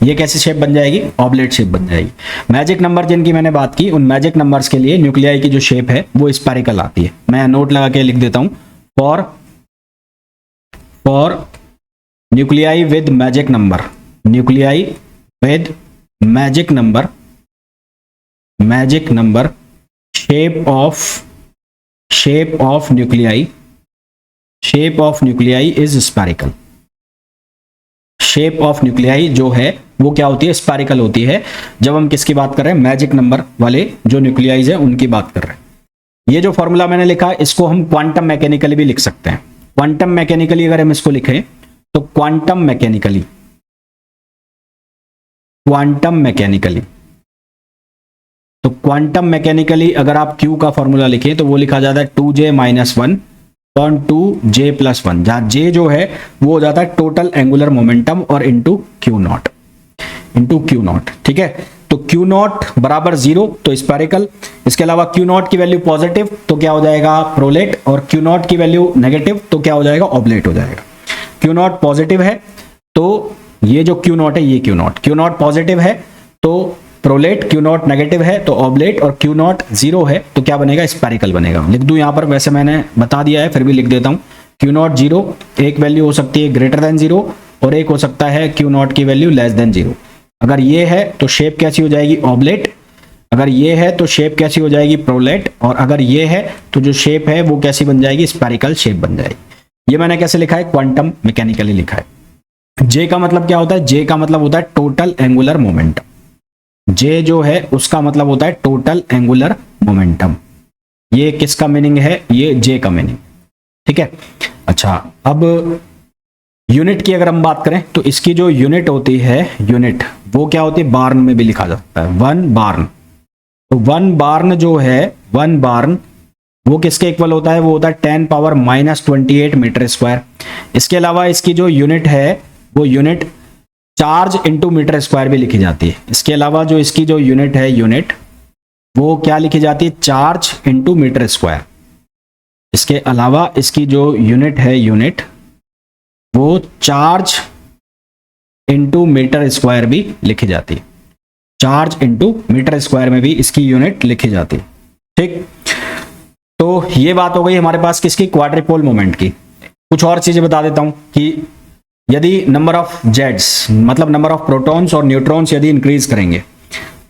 ये कैसी शेप बन जाएगी, ऑब्लेट शेप बन जाएगी। मैजिक नंबर जिनकी मैंने बात की, उन मैजिक नंबर्स के लिए न्यूक्लियाई की जो शेप है वो स्फेरिकल आती है। मैं नोट लगा के लिख देता हूं, for nuclei with magic number, nuclei with magic number shape of nuclei is spherical. Shape of nuclei जो है वो क्या होती है, स्फेरिकल होती है। जब हम किसकी बात कर रहे हैं, मैजिक नंबर वाले जो न्यूक्लियाइज है उनकी बात कर रहे हैं। ये जो फॉर्मूला मैंने लिखा इसको हम क्वांटम मैकेनिकली भी लिख सकते हैं। क्वांटम मैकेनिकली अगर हम इसको लिखें तो क्वांटम मैकेनिकली अगर आप Q का फॉर्मूला लिखें तो वो लिखा जाता है 2J - 1 अपॉन 2J + 1, जहां J जो है वो हो जाता है टोटल एंगुलर मोमेंटम और इंटू Q नॉट, ठीक है। तो Q नॉट बराबर 0 तो स्फेरिकल। इसके अलावा Q नॉट की वैल्यू पॉजिटिव तो क्या हो जाएगा, प्रोलेट, और Q नॉट की वैल्यू नेगेटिव तो क्या हो जाएगा, ऑब्लेट हो जाएगा। Q नॉट पॉजिटिव है तो ये जो Q नॉट है ये Q नॉट पॉजिटिव है तो प्रोलेट, Q नॉट नेगेटिव है तो ऑब्लेट, और Q नॉट 0 है तो क्या बनेगा, स्फेरिकल बनेगा। लिख दूं यहां पर, वैसे मैंने बता दिया है फिर भी लिख देता हूं। Q नॉट 0, एक वैल्यू हो सकती है ग्रेटर देन 0 और एक हो सकता है Q नॉट की वैल्यू लेस देन 0। अगर ये है तो शेप कैसी हो जाएगी, ऑब्लेट, अगर ये है तो शेप कैसी हो जाएगी, प्रोलेट, और अगर ये है तो जो शेप है वो कैसी बन जाएगी, स्फेरिकल शेप बन जाएगी। ये मैंने कैसे लिखा है, क्वांटम मैकेनिकली लिखा है। J का मतलब क्या होता है, J का मतलब होता है टोटल एंगुलर मोमेंटम। J जो है उसका मतलब होता है टोटल एंगुलर मोमेंटम। ये किसका मीनिंग है, ये J का मीनिंग, ठीक है। अच्छा, अब यूनिट की अगर हम बात करें तो इसकी जो यूनिट होती है, यूनिट वो क्या होती है, बार्न में भी लिखा जाता है, 1 बार्न। तो 1 बार्न जो है, 1 बार्न वो किसके इक्वल होता है, वो होता है 10⁻⁻28 मीटर स्क्वायर। इसके अलावा इसकी जो यूनिट है वो unit charge into metre square भी लिखी जाती है। इसके अलावा जो इसकी जो यूनिट है, यूनिट वो क्या लिखी जाती है, चार्ज इंटू मीटर स्क्वायर। इसके अलावा इसकी जो यूनिट है, यूनिट वो चार्ज इंटू मीटर स्क्वायर भी लिखी जाती है। चार्ज इंटू मीटर स्क्वायर में भी इसकी यूनिट लिखी जाती है, ठीक। तो ये बात हो गई हमारे पास किसकी, क्वाड्रिपोल मोमेंट की। कुछ और चीजें बता देता हूं कि यदि नंबर ऑफ जेट्स मतलब नंबर ऑफ प्रोटॉन्स और न्यूट्रॉन्स यदि इंक्रीज करेंगे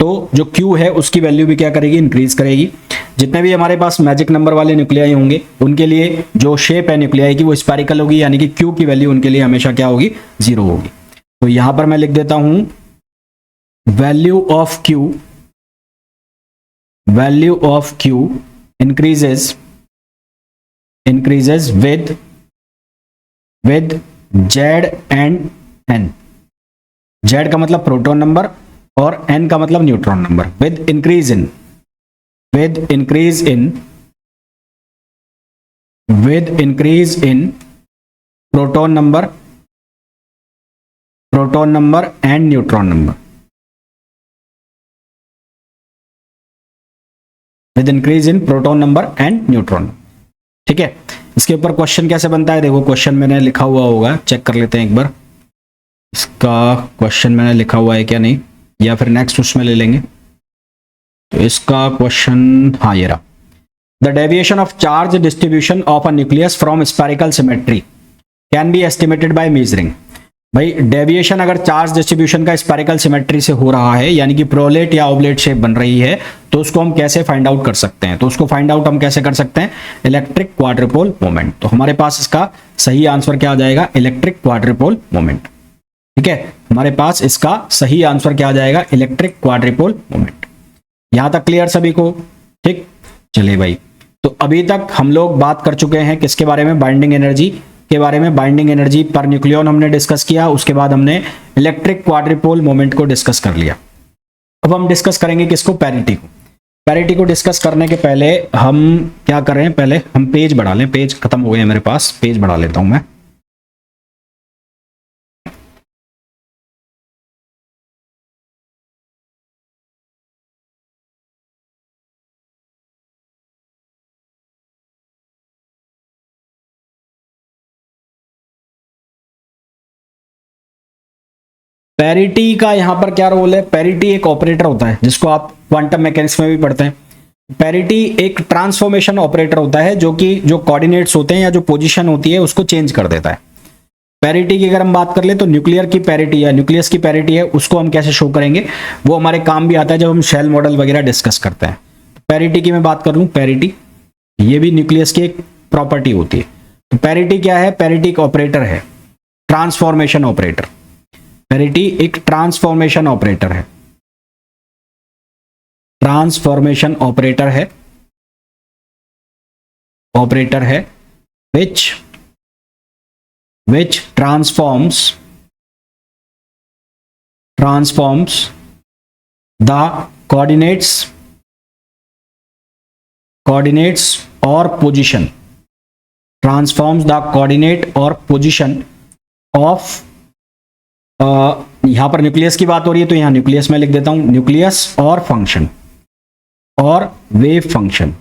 तो जो Q है उसकी वैल्यू भी क्या करेगी, इंक्रीज करेगी। जितने भी हमारे पास मैजिक नंबर वाले न्यूक्लियाई होंगे उनके लिए जो शेप है न्यूक्लियाई की वो स्फेरिकल होगी, यानी कि Q की वैल्यू उनके लिए हमेशा क्या होगी, 0 होगी। तो यहां पर मैं लिख देता हूं value of Q increases with Z and N। Z का मतलब प्रोटॉन नंबर और N का मतलब neutron number. with increase in proton number and neutron number, with increase in proton number and neutron, ठीक है। इसके ऊपर क्वेश्चन कैसे बनता है, देखो क्वेश्चन मैंने लिखा हुआ होगा, चेक कर लेते हैं एक बार इसका क्वेश्चन मैंने लिखा हुआ है क्या नहीं, या फिर नेक्स्ट उसमें ले लेंगे। तो इसका क्वेश्चन, हाँ ये रहा, the deviation of charge distribution of a nucleus from spherical symmetry can be estimated by measuring. भाई डेविएशन अगर चार्ज डिस्ट्रीब्यूशन का स्फेरिकल सिमेट्री से हो रहा है, यानी कि प्रोलेट या ऑब्लेट शेप बन रही है, तो उसको हम कैसे फाइंड आउट कर सकते हैं, तो उसको फाइंड आउट हम कैसे कर सकते हैं, इलेक्ट्रिक क्वाड्रिपोल मोमेंट। तो हमारे पास इसका सही आंसर क्या आ जाएगा, इलेक्ट्रिक क्वाड्रिपोल मोमेंट, ठीक है। हमारे पास इसका सही आंसर क्या आ जाएगा, इलेक्ट्रिक क्वाड्रिपोल मोमेंट। यहां तक क्लियर सभी को, ठीक। चलिए भाई, तो अभी तक हम लोग बात कर चुके हैं किसके बारे में, बाइंडिंग एनर्जी के बारे में। बाइंडिंग एनर्जी पर न्यूक्लियन हमने डिस्कस किया, उसके बाद हमने इलेक्ट्रिक क्वाड्रिपोल मोमेंट को डिस्कस कर लिया। अब हम डिस्कस करेंगे किसको, पैरिटी को। पैरिटी को डिस्कस करने के पहले हम क्या कर रहे हैं, पहले हम पेज बढ़ा लें। पेज खत्म हो गए मेरे पास, पेज बढ़ा लेता हूं मैं। पैरिटी का यहां पर क्या रोल है, पैरिटी एक ऑपरेटर होता है जिसको आप क्वांटम मैकेनिक्स में भी पढ़ते हैं। पैरिटी एक ट्रांसफॉर्मेशन ऑपरेटर होता है जो कि जो कोऑर्डिनेट्स होते हैं या जो पोजीशन होती है उसको चेंज कर देता है। पैरिटी की अगर हम बात कर ले तो न्यूक्लियर की पैरिटी या न्यूक्लियस की पैरिटी है, उसको हम कैसे शो करेंगे, वो हमारे काम भी आता है जब हम शेल मॉडल वगैरह डिस्कस करते हैं। पैरिटी की मैं बात कर लूं, पैरिटी ये भी न्यूक्लियस की एक प्रॉपर्टी होती है। तो पैरिटी क्या है, पैरिटी एक ऑपरेटर है, ट्रांसफॉर्मेशन ऑपरेटर। पैरिटी एक ट्रांसफॉर्मेशन ऑपरेटर है, ट्रांसफॉर्मेशन ऑपरेटर है, ऑपरेटर है which transforms the coordinates or position, transforms the coordinate or position of यहां पर न्यूक्लियस की बात हो रही है तो यहां न्यूक्लियस में लिख देता हूं, न्यूक्लियस और फंक्शन और वेव फंक्शन,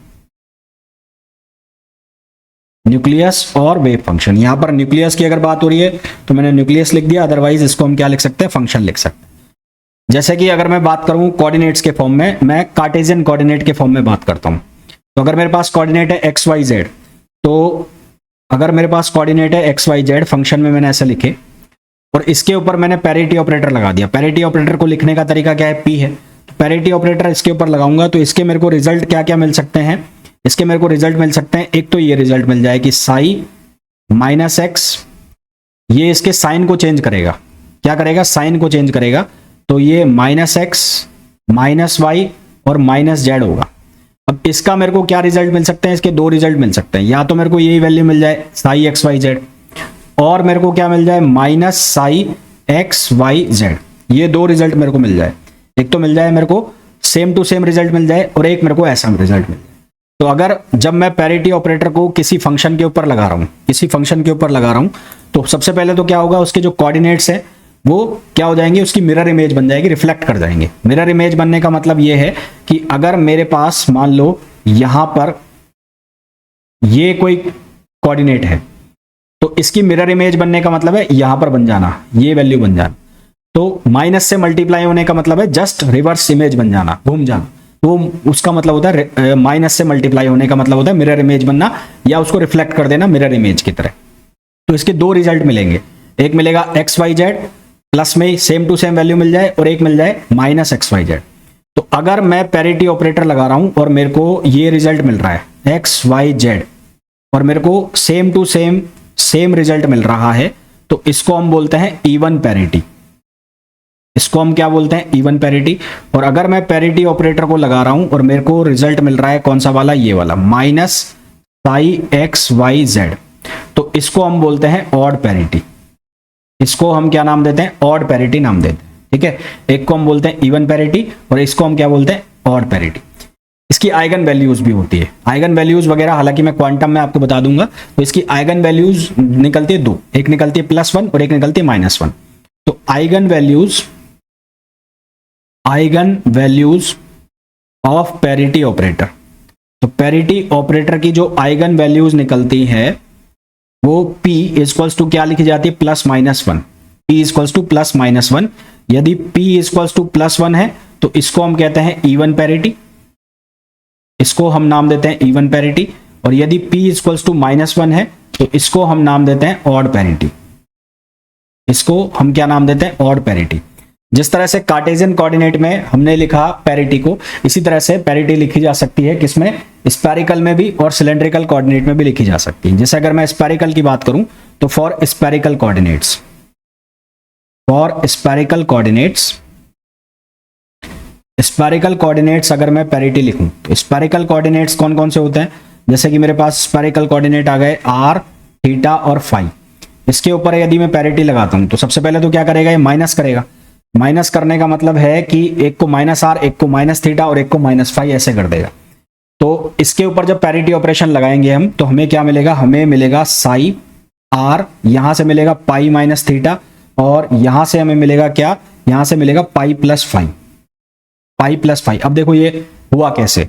न्यूक्लियस और वेव फंक्शन। यहां पर न्यूक्लियस की अगर बात हो रही है तो मैंने न्यूक्लियस लिख दिया, अदरवाइज इसको हम क्या लिख सकते हैं, फंक्शन लिख सकते हैं। जैसे कि अगर मैं बात करूं कोऑर्डिनेट्स के फॉर्म में, मैं कार्टेशियन कोऑर्डिनेट के फॉर्म में बात करता हूं। तो अगर मेरे पास कोऑर्डिनेट है एक्स वाई जेड, तो अगर मेरे पास कोऑर्डिनेट है एक्स वाई जेड, फंक्शन में मैंने ऐसे लिखे और इसके ऊपर मैंने पैरिटी ऑपरेटर लगा दिया। पैरिटी ऑपरेटर को लिखने का तरीका क्या है, पी है। पैरिटी ऑपरेटर इसके ऊपर लगाऊंगा तो इसके मेरे को रिजल्ट क्या क्या मिल सकते हैं, इसके मेरे को रिजल्ट मिल सकते हैं। एक तो ये रिजल्ट मिल जाए कि साई माइनस एक्स, ये इसके साइन को चेंज करेगा, क्या करेगा, साइन को चेंज करेगा। तो ये माइनस एक्स माइनस वाई और माइनस जेड होगा। अब इसका मेरे को क्या रिजल्ट मिल सकते हैं, इसके दो रिजल्ट मिल सकते हैं। या तो मेरे को यही वैल्यू मिल जाए साई एक्स वाई जेड, और मेरे को क्या मिल जाए, minus psi x y z. ये दो रिजल्ट मेरे को मिल जाए। एक तो मिल जाए मेरे को सेम टू सेम रिजल्ट मिल जाए और एक मेरे को ऐसा रिजल्ट मिल जाए। तो अगर जब मैं पैरिटी ऑपरेटर को किसी फंक्शन के ऊपर लगा रहा हूं, किसी फंक्शन के ऊपर लगा रहा हूं, तो सबसे पहले तो क्या होगा, उसके जो कोऑर्डिनेट्स है वो क्या हो जाएंगे, उसकी मिरर इमेज बन जाएगी, रिफ्लेक्ट कर जाएंगे। मिरर इमेज बनने का मतलब ये है कि अगर मेरे पास मान लो यहां पर ये कोई कोऑर्डिनेट है तो इसकी मिरर इमेज बनने का मतलब है यहां पर बन जाना, ये वैल्यू बन जाना। तो माइनस से मल्टीप्लाई होने का मतलब है जस्ट रिवर्स इमेज बन जाना, घूम जाना। तो उसका मतलब होता है माइनस से मल्टीप्लाई होने का मतलब होता है मिरर इमेज बनना या उसको रिफ्लेक्ट कर देना मिरर इमेज की तरह। तो इसके दो रिजल्ट मिलेंगे, एक मिलेगा एक्स वाई जेड प्लस में सेम टू सेम वैल्यू मिल जाए और एक मिल जाए माइनस एक्स वाई जेड। तो अगर मैं पैरिटी ऑपरेटर लगा रहा हूं और मेरे को ये रिजल्ट मिल रहा है एक्स वाई जेड और मेरे को सेम टू सेम रिजल्ट मिल रहा है, तो इसको हम बोलते हैं इवन पैरिटी। इसको हम क्या बोलते हैं, इवन पैरिटी। और अगर मैं पैरिटी ऑपरेटर को लगा रहा हूं और मेरे को रिजल्ट मिल रहा है कौन सा वाला, ये वाला minus psi x y z, तो इसको हम बोलते हैं ऑड पैरिटी। इसको हम क्या नाम देते हैं, ऑड पैरिटी नाम देते हैं। ठीक है, एक को हम बोलते हैं इवन पैरिटी और इसको हम क्या बोलते हैं, ऑड पैरिटी। इसकी आइगन वैल्यूज भी होती है, आइगन वैल्यूज वगैरह हालांकि मैं क्वांटम में आपको बता दूंगा। तो इसकी आइगन वैल्यूज निकलती है दो, एक निकलती है +1 और एक निकलती है -1। तो eigen values of parity operator, तो पैरिटी ऑपरेटर की जो आइगन वैल्यूज निकलती है वो P इक्वल्स टू क्या लिखी जाती है, +-1। P equals to +-1। यदि P इक्वल्स टू +1 है तो इसको हम कहते हैं इवन पैरिटी, इसको हम नाम देते हैं इवन पैरिटी। और यदि P इक्वल्स टू -1 है तो इसको हम नाम देते हैं ऑड पैरिटी। इसको हम क्या नाम देते हैं, ऑड पैरिटी। जिस तरह से कार्टेशियन कोऑर्डिनेट में हमने लिखा पैरिटी को, इसी तरह से पैरिटी लिखी जा सकती है किसमें, स्फेरिकल में भी और सिलेंड्रिकल कोऑर्डिनेट में भी लिखी जा सकती है। जैसे अगर मैं स्फेरिकल की बात करूं तो फॉर स्फेरिकल कोऑर्डिनेट्स अगर मैं पैरिटी लिखूं तो स्फेरिकल कोऑर्डिनेट्स कौन कौन से होते हैं, जैसे कि मेरे पास स्फेरिकल कोऑर्डिनेट आ गए r, थीटा और फाई। इसके ऊपर यदि मैं पैरिटी लगाता हूं तो सबसे पहले तो क्या करेगा, ये माइनस करेगा। माइनस करने का मतलब है कि एक को माइनस आर, एक को माइनस थीटा और एक को माइनस फाइव ऐसे कर देगा। तो इसके ऊपर जब पैरिटी ऑपरेशन लगाएंगे हम तो हमें क्या मिलेगा, हमें मिलेगा साई आर, यहां से मिलेगा पाई माइनस थीटा और यहां से हमें मिलेगा क्या, यहां से मिलेगा pi plus five, pi plus five. अब देखो ये हुआ कैसे,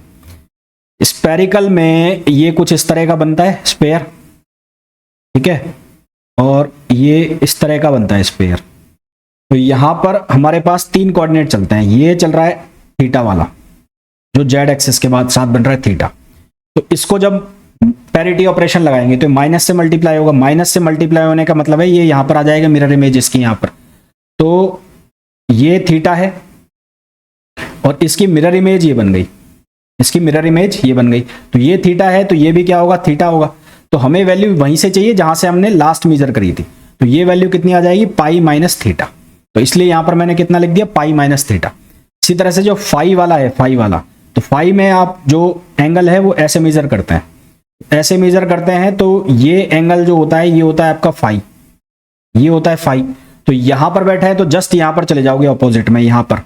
स्पेरिकल में ये कुछ इस तरह का बनता है स्पेयर, ठीक है, और ये इस तरह का बनता है स्पेयर। तो यहां पर हमारे पास तीन कोऑर्डिनेट चलते हैं, ये चल रहा है थीटा वाला जो जेड एक्सिस के बाद साथ बन रहा है थीटा। तो इसको जब पैरिटी ऑपरेशन लगाएंगे तो माइनस से मल्टीप्लाई होगा, माइनस से मल्टीप्लाई होने का मतलब है ये यहां पर आ जाएगा मिरर इमेज इसकी यहां पर। तो ये थीटा है और इसकी मिरर इमेज ये बन गई, इसकी मिरर इमेज ये बन गई। तो ये थीटा है तो ये भी क्या होगा, थीटा होगा। तो हमें वैल्यू वहीं से चाहिए जहां से हमने लास्ट मेजर करी थी। तो ये वैल्यू कितनी आ जाएगी, पाई माइनस थीटा। तो इसलिए यहां पर मैंने कितना लिख दिया, पाई माइनस थीटा। इसी तरह से जो फाइव वाला है, फाइव वाला, तो फाइव में आप जो एंगल है वो ऐसे मेजर करते हैं, ऐसे मेजर करते हैं। तो ये एंगल जो होता है ये होता है आपका फाइव, ये होता है फाइव। तो यहां पर बैठा है तो जस्ट यहां पर चले जाओगे ऑपोजिट में, यहां पर।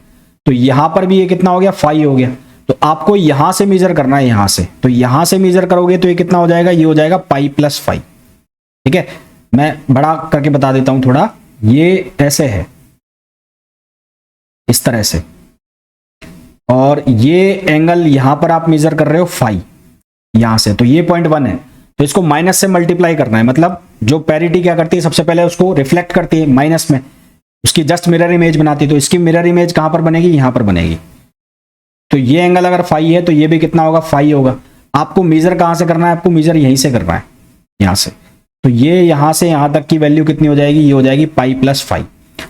तो यहां पर भी ये कितना हो गया, फाइव हो गया। तो आपको यहां से मेजर करना है, यहां से। तो यहां से मेजर करोगे तो ये कितना हो जाएगा, ये हो जाएगा पाई प्लस फाइव, ठीक है। मैं बड़ा करके बता देता हूं थोड़ा, ये ऐसे है इस तरह से, और ये एंगल यहां पर आप मेजर कर रहे हो फाइव यहां से। तो ये पॉइंट वन है, तो इसको माइनस से मल्टीप्लाई करना है। मतलब जो पैरिटी क्या करती है, सबसे पहले उसको रिफ्लेक्ट करती है माइनस में, उसकी जस्ट मिरर इमेज बनाती है। तो इसकी मिरर इमेज कहां पर बनेगी, यहां पर बनेगी। तो ये एंगल अगर फाइव है तो ये भी कितना होगा, फाइव होगा। आपको मेजर कहां से करना है, आपको मेजर यहीं से करना है, यहां से। तो ये यहां से यहां तक की वैल्यू कितनी हो जाएगी, ये हो जाएगी पाई प्लस फाइव।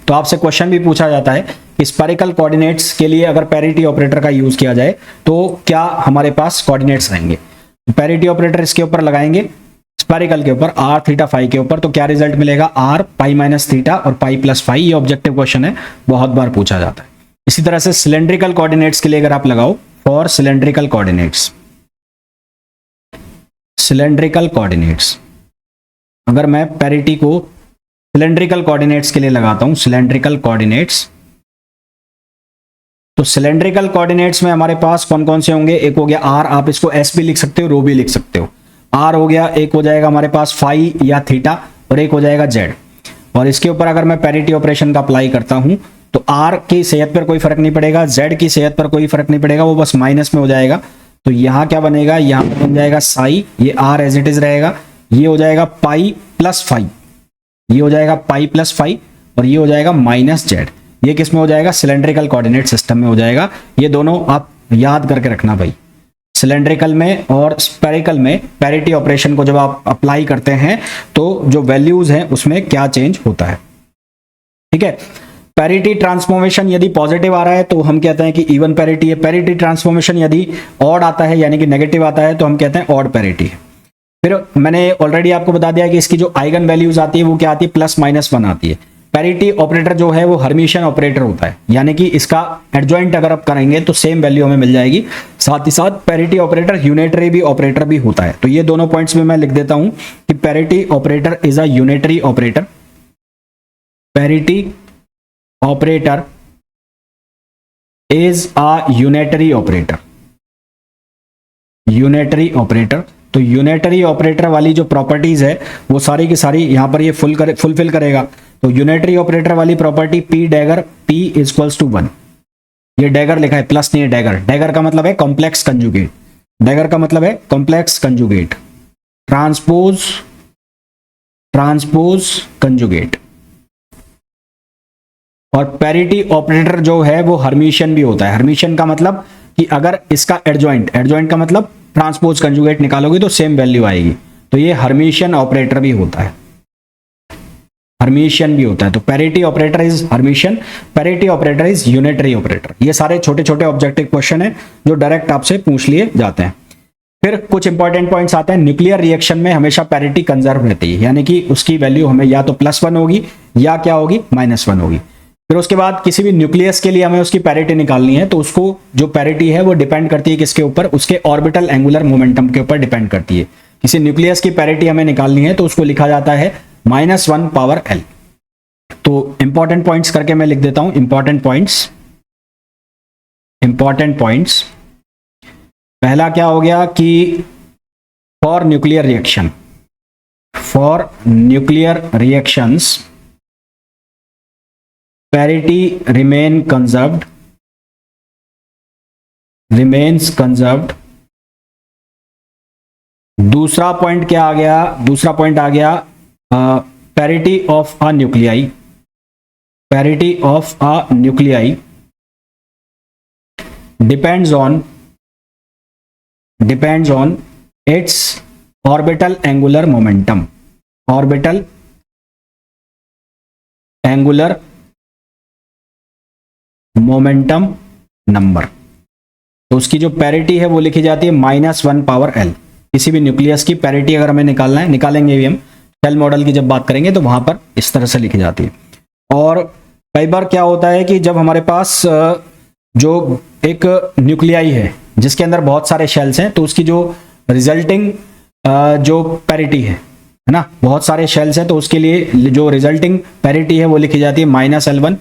तो आपसे क्वेश्चन भी पूछा जाता है कि स्पेरिकल कोऑर्डिनेट्स के लिए अगर पैरिटी ऑपरेटर का यूज किया जाए तो क्या हमारे पास कोऑर्डिनेट्स रहेंगे। पैरिटी ऑपरेटर इसके ऊपर लगाएंगे, स्पेरिकल के ऊपर, आर थीटा फाइव के ऊपर, तो क्या रिजल्ट मिलेगा, आर पाई माइनस थीटा और पाई प्लस फाइव। ये ऑब्जेक्टिव क्वेश्चन है, बहुत बार पूछा जाता है। इसी तरह से सिलेंड्रिकल कोऑर्डिनेट्स के लिए अगर आप लगाओ, for cylindrical coordinates, cylindrical coordinates, अगर मैं पैरिटी को सिलेंड्रिकल कोऑर्डिनेट्स के लिए लगाता हूं, सिलेंड्रिकल कोऑर्डिनेट्स, तो सिलेंड्रिकल कोऑर्डिनेट्स में हमारे पास कौन कौन से होंगे, एक हो गया आर, आप इसको एस भी लिख सकते हो, रो भी लिख सकते हो। आर हो गया, एक हो जाएगा हमारे पास फाई या थीटा, और एक हो जाएगा जेड। और इसके ऊपर अगर मैं पैरिटी ऑपरेशन का अप्लाई करता हूं तो आर की सेहत पर कोई फर्क नहीं पड़ेगा, जेड की सेहत पर कोई फर्क नहीं पड़ेगा, वो बस माइनस में हो जाएगा। तो यहां क्या बनेगा, यहां पर बन जाएगा साई, ये आर एज इट इज रहेगा, ये हो जाएगा पाई प्लस फाइव, ये हो जाएगा पाई प्लस फाइव, और ये हो जाएगा माइनस जेड। ये किस में हो जाएगा, सिलेंड्रिकल कोऑर्डिनेट सिस्टम में हो जाएगा। ये दोनों आप याद करके रखना भाई, सिलेंड्रिकल में और स्पेरिकल में पैरिटी ऑपरेशन को जब आप अप्लाई करते हैं तो जो वैल्यूज हैं उसमें क्या चेंज होता है, ठीक है। पैरिटी ट्रांसफॉर्मेशन यदि पॉजिटिव आ रहा है तो हम कहते हैं कि इवन पैरिटी है। पैरिटी ट्रांसफॉर्मेशन यदि ऑड आता है यानी कि नेगेटिव आता है तो हम कहते हैं ऑड पैरिटी है। फिर मैंने ऑलरेडी आपको बता दिया कि इसकी जो आइगन वैल्यूज आती है वो क्या आती है, प्लस माइनस वन आती है। पैरिटी ऑपरेटर जो है वो हर्मिशियन ऑपरेटर होता है, यानी कि इसका एडजॉइंट अगर आप करेंगे तो सेम वैल्यू हमें मिल जाएगी। साथ ही साथ पैरिटी ऑपरेटर यूनिटरी भी ऑपरेटर भी होता है। तो ये दोनों पॉइंट्स में मैं लिख देता हूं कि parity operator is a unitary operator, parity operator is a unitary operator, unitary operator. तो यूनिटरी ऑपरेटर वाली जो प्रॉपर्टीज है वो सारी की सारी यहां पर ये फुलफिल करेगा। तो यूनिटरी ऑपरेटर वाली property P dagger, P equals to 1, ये डैगर लिखा है, प्लस नहीं है डैगर। डैगर का मतलब है कॉम्प्लेक्स कंजुगेट, डैगर का मतलब है कॉम्प्लेक्स कंजुगेट, ट्रांसपोज कंजुगेट। और पैरिटी ऑपरेटर जो है वो हर्मिशियन भी होता है। हर्मिशियन का मतलब कि अगर इसका एडजॉइंट का मतलब ट्रांसपोज कंजुगेट निकालोगे तो सेम वैल्यू आएगी। तो ये हर्मिशियन ऑपरेटर भी होता है, हर्मिशियन भी होता है। तो parity operator is Hermitian, parity operator is unitary operator. ये सारे छोटे छोटे ऑब्जेक्टिव क्वेश्चन है जो डायरेक्ट आपसे पूछ लिए जाते हैं। फिर कुछ इंपॉर्टेंट पॉइंट्स आते हैं। न्यूक्लियर रिएक्शन में हमेशा पैरिटी कंजर्व रहती है, यानी कि उसकी वैल्यू हमें या तो +1 होगी या क्या होगी, -1 होगी। फिर उसके बाद किसी भी न्यूक्लियस के लिए हमें उसकी पैरिटी निकालनी है तो उसको जो पैरिटी है वो डिपेंड करती है किसके ऊपर, उसके ऑर्बिटल एंगुलर मोमेंटम के ऊपर डिपेंड करती है। किसी न्यूक्लियस की पैरिटी हमें निकालनी है तो उसको लिखा जाता है -1 पावर L। तो इंपॉर्टेंट पॉइंट्स करके मैं लिख देता हूं, इंपॉर्टेंट पॉइंट्स। पहला क्या हो गया कि for nuclear reactions parity remains conserved। दूसरा पॉइंट क्या आ गया, दूसरा पॉइंट आ गया parity of a nuclei depends on its orbital angular momentum number. तो उसकी जो पैरिटी है वो लिखी जाती है -1/L। किसी भी न्यूक्लियस की पैरिटी अगर हमें निकालना है, निकालेंगे भी हम शेल मॉडल की जब बात करेंगे तो वहां पर इस तरह से लिखी जाती है। और कई बार क्या होता है कि जब हमारे पास जो एक न्यूक्लियाई है जिसके अंदर बहुत सारे शेल्स हैं, तो उसकी जो रिजल्टिंग जो पैरिटी है ना, बहुत सारे शेल्स हैं, तो उसके लिए जो रिजल्टिंग पैरिटी है वो लिखी जाती है -1/L1,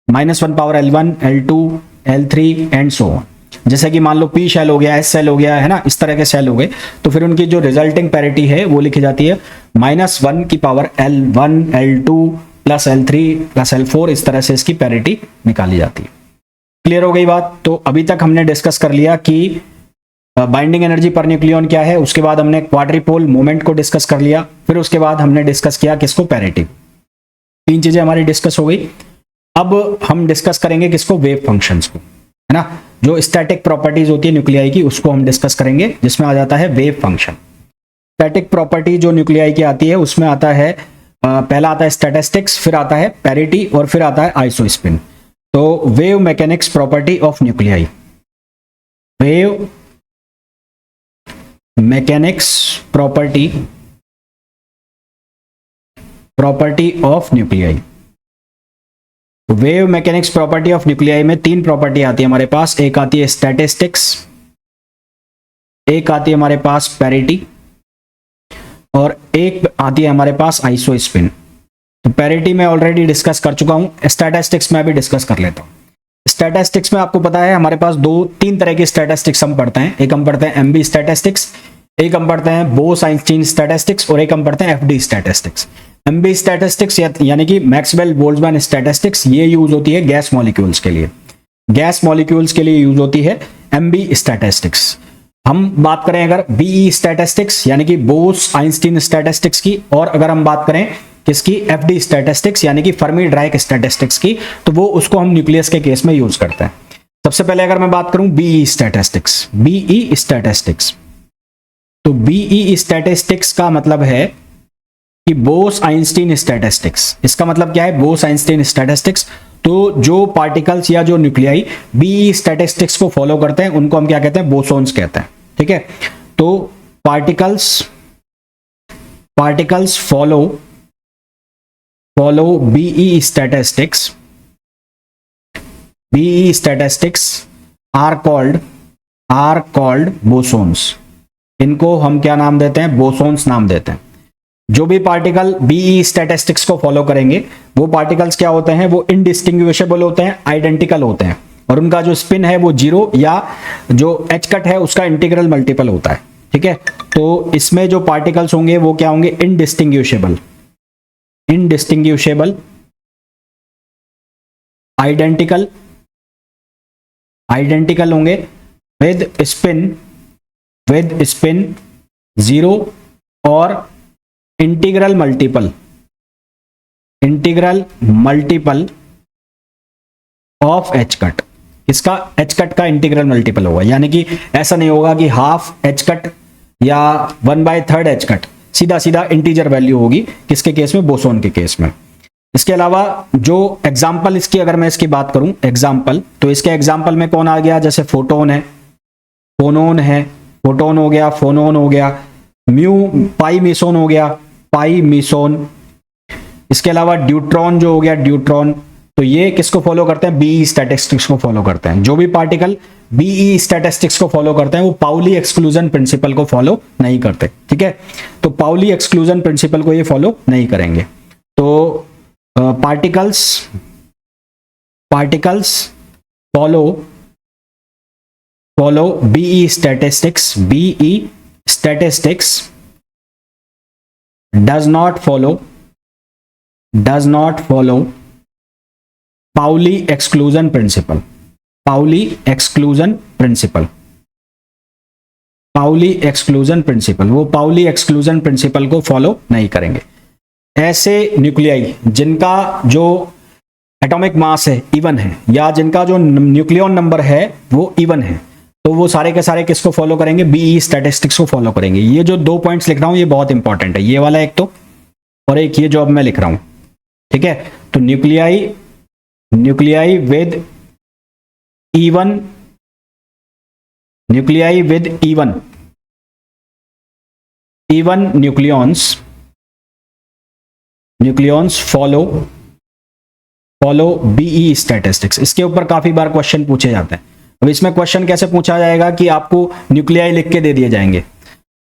-1/L1, L2, L3 and so on. जैसे कि मान लो P शेल हो गया, S शेल हो गया, है ना, इस तरह के शेल हो गए, तो फिर उनकी जो रिजल्टिंग पैरिटी है वो लिखी जाती है -1/L1, L2 plus L3 plus L4, इस तरह से इसकी पैरिटी निकाली जाती है। क्लियर हो गई बात? तो अभी तक हमने डिस्कस कर लिया कि बाइंडिंग एनर्जी पर न्यूक्लियन क्या है, उसके बाद हमने क्वाड्रिपोल मोमेंट को डिस्कस कर लिया, फिर उसके बाद हमने डिस्कस किया किसको, पैरिटी। 3 चीजें हमारी डिस्कस हो गई। अब हम डिस्कस करेंगे किसको, वेव फंक्शंस को, है ना। जो स्टैटिक प्रॉपर्टीज होती है न्यूक्लियाई की उसको हम डिस्कस करेंगे, जिसमें आ जाता है वेव फंक्शन। स्टैटिक प्रॉपर्टी जो न्यूक्लियाई की आती है उसमें आता है पहला आता है स्टैटिस्टिक्स, फिर आता है पैरिटी और फिर आता है आइसोस्पिन। तो wave mechanics property of nuclei, wave mechanics property of nuclei. Wave mechanics property of nuclei में 3 प्रॉपर्टी आती है हमारे पास। एक आती है स्टैटिस्टिक्स, एक आती है हमारे पास पैरिटी और एक आती है हमारे पास आइसोस्पिन। तो पैरिटी में ऑलरेडी डिस्कस कर चुका हूं, स्टैटिस्टिक्स में भी डिस्कस कर लेता हूं। स्टैटिस्टिक्स में आपको पता है हमारे पास 2-3 तरह की स्टैटिस्टिक्स हम पढ़ते हैं। एक हम पढ़ते हैं एमबी स्टैटिस्टिक्स, एक हम पढ़ते हैं बोस-आइंस्टीन स्टैटिस्टिक्स और एक हम पढ़ते हैं एफडी स्टैटिस्टिक्स। एमबी स्टैटिस्टिक्स यानी कि मैक्सवेल बोल्ट्जमैन स्टैटिस्टिक्स, ये यूज होती है गैस मॉलिक्यूल्स के लिए, गैस मॉलिक्यूल्स के लिए यूज होती है एमबी स्टैटिस्टिक्स। हम बात करें अगर बीई स्टैटिस्टिक्स यानी कि बोस-आइंस्टीन स्टैटिस्टिक्स की, और अगर हम बात करें किसकी, एफडी स्टैटिस्टिक्स यानी कि फर्मी डायक स्टैटिस्टिक्स की, तो वो उसको हम न्यूक्लियस के केस में यूज करते हैं। सबसे पहले अगर मैं बात करूं बीई स्टैटिस्टिक्स, तो बीई स्टैटिस्टिक्स का मतलब है कि बोस-आइंस्टीन स्टैटिस्टिक्स। इसका मतलब क्या है, बोस-आइंस्टीन स्टैटिस्टिक्स। तो जो पार्टिकल्स या जो न्यूक्लियाई बीई स्टैटिस्टिक्स को फॉलो करते हैं उनको हम क्या कहते हैं, बोसोन्स कहते हैं। ठीक है, तो particles follow BE statistics are called bosons. इनको हम क्या नाम देते हैं, बोसोन्स नाम देते हैं। जो भी पार्टिकल बीई स्टैटिस्टिक्स को फॉलो करेंगे वो पार्टिकल्स क्या होते हैं, वो इनडिस्टिंग्विशेबल होते हैं, आइडेंटिकल होते हैं, और उनका जो स्पिन है वो 0 या जो एच कट है उसका इंटीग्रल मल्टीपल होता है। ठीक है, तो इसमें जो पार्टिकल्स होंगे वो क्या होंगे, इनडिस्टिंग्विशेबल, आइडेंटिकल होंगे विद स्पिन 0 और integral multiple of H cut. इसका एच कट का इंटीग्रल मल्टीपल होगा, यानी कि ऐसा नहीं होगा कि हाफ एच कट या 1/3 एच कट, सीधा सीधा इंटीजर वैल्यू होगी। किसके केस में, बोसोन के केस में। इसके अलावा जो एग्जाम्पल इसकी, अगर मैं इसकी बात करूं एग्जाम्पल, तो इसके एग्जाम्पल में कौन आ गया, जैसे फोटोन है, फोनोन है, फोटोन हो गया, फोनोन हो गया, पाई मीसोन हो गया, पाई मीसोन। इसके अलावा ड्यूट्रॉन जो हो गया, ड्यूट्रॉन। तो ये किसको फॉलो करते हैं, बीई स्टैटिस्टिक्स को फॉलो करते हैं। जो भी पार्टिकल बीई स्टैटिस्टिक्स को फॉलो करते हैं वो पाउली एक्सक्लूजन प्रिंसिपल को फॉलो नहीं करते। ठीक है, तो पाउली एक्सक्लूजन प्रिंसिपल को ये फॉलो नहीं करेंगे। तो particles follow BE statistics does not follow Pauli exclusion principle. Pauli exclusion principle, वो पाउली एक्सक्लूजन प्रिंसिपल को फॉलो नहीं करेंगे। ऐसे न्यूक्लियाई जिनका जो एटॉमिक मास है इवन है, या जिनका जो न्यूक्लियन नंबर है वो इवन है, तो वो सारे के सारे किसको फॉलो करेंगे? बीई स्टैटिस्टिक्स को फॉलो करेंगे। ये जो 2 पॉइंट्स लिख रहा हूं ये बहुत इंपॉर्टेंट है, ये वाला एक तो, और एक ये जो अब मैं लिख रहा हूं, ठीक है। तो nuclei with even nucleons follow BE statistics. इसके ऊपर काफी बार क्वेश्चन पूछे जाते हैं। अब इसमें क्वेश्चन कैसे पूछा जाएगा कि आपको न्यूक्लियाई लिख के दे दिए जाएंगे,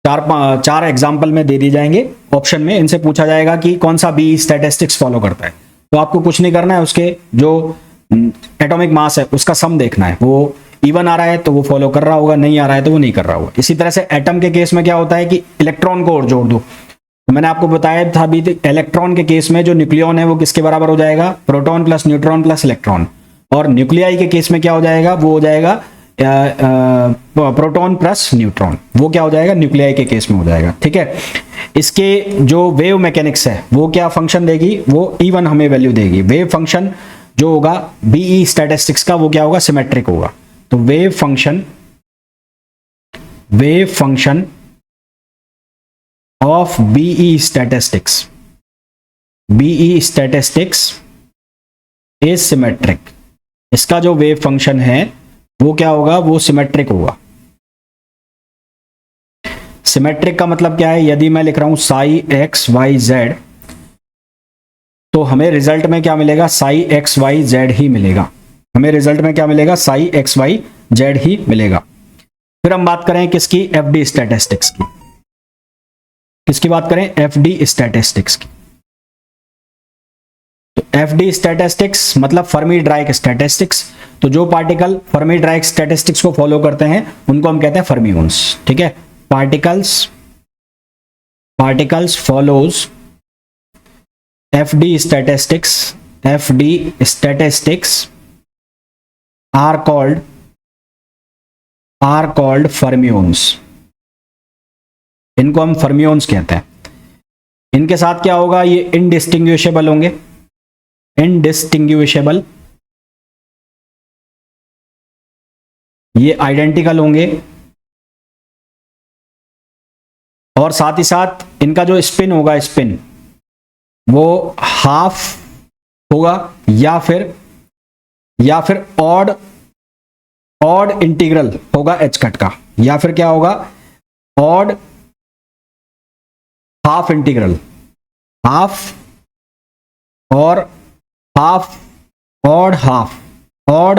चार एग्जाम्पल में दे दिए जाएंगे ऑप्शन में, इनसे पूछा जाएगा कि कौन सा बीई स्टैटिस्टिक्स फॉलो करता है। तो आपको कुछ नहीं करना है, उसके जो एटॉमिक मास है उसका सम देखना है, वो इवन आ रहा है तो वो फॉलो कर रहा होगा, नहीं आ रहा है तो वो नहीं कर रहा होगा। इसी तरह से एटम के केस में क्या होता है कि इलेक्ट्रॉन को और जोड़ दो, तो मैंने आपको बताया था अभी, इलेक्ट्रॉन के केस में जो न्यूक्लियन है वो किसके बराबर हो जाएगा? Proton plus neutron plus electron. और न्यूक्लियाई के केस में क्या हो जाएगा? वो हो जाएगा प्रोटॉन प्लस न्यूट्रॉन, वो क्या हो जाएगा? न्यूक्लियाई के केस में हो जाएगा, ठीक है। इसके जो वेव मैकेनिक्स है वो क्या फंक्शन देगी? वो इवन हमें वैल्यू देगी। वेव फंक्शन जो होगा बीई स्टैटिस्टिक्स का वो क्या होगा? सिमेट्रिक होगा। तो wave function of BE statistics is symmetric. इसका जो वेव फंक्शन है वो क्या होगा? वो सिमेट्रिक होगा। सिमेट्रिक का मतलब क्या है? यदि मैं लिख रहा हूं साई एक्स वाई जेड, तो हमें रिजल्ट में क्या मिलेगा? साई एक्स वाई जेड ही मिलेगा। हमें रिजल्ट में क्या मिलेगा? साई एक्स वाई जेड ही मिलेगा। फिर हम बात करें किसकी? एफडी स्टैटिस्टिक्स की। किसकी बात करें? एफडी स्टैटिस्टिक्स की। तो एफडी स्टैटिस्टिक्स मतलब फर्मी डायराक स्टैटिस्टिक्स। तो जो पार्टिकल फर्मी डायराक स्टैटिस्टिक्स को फॉलो करते हैं उनको हम कहते हैं फर्मियोन्स, ठीक है। Particles follows FD statistics are called fermions. इनको हम फर्मियोन्स कहते हैं। इनके साथ क्या होगा? ये इनडिस्टिंग्विशेबल होंगे, ये आइडेंटिकल होंगे, और साथ ही साथ इनका जो स्पिन होगा, स्पिन वो हाफ होगा, या फिर ऑड इंटीग्रल होगा एच कट का, या फिर क्या होगा? Odd half integral, half odd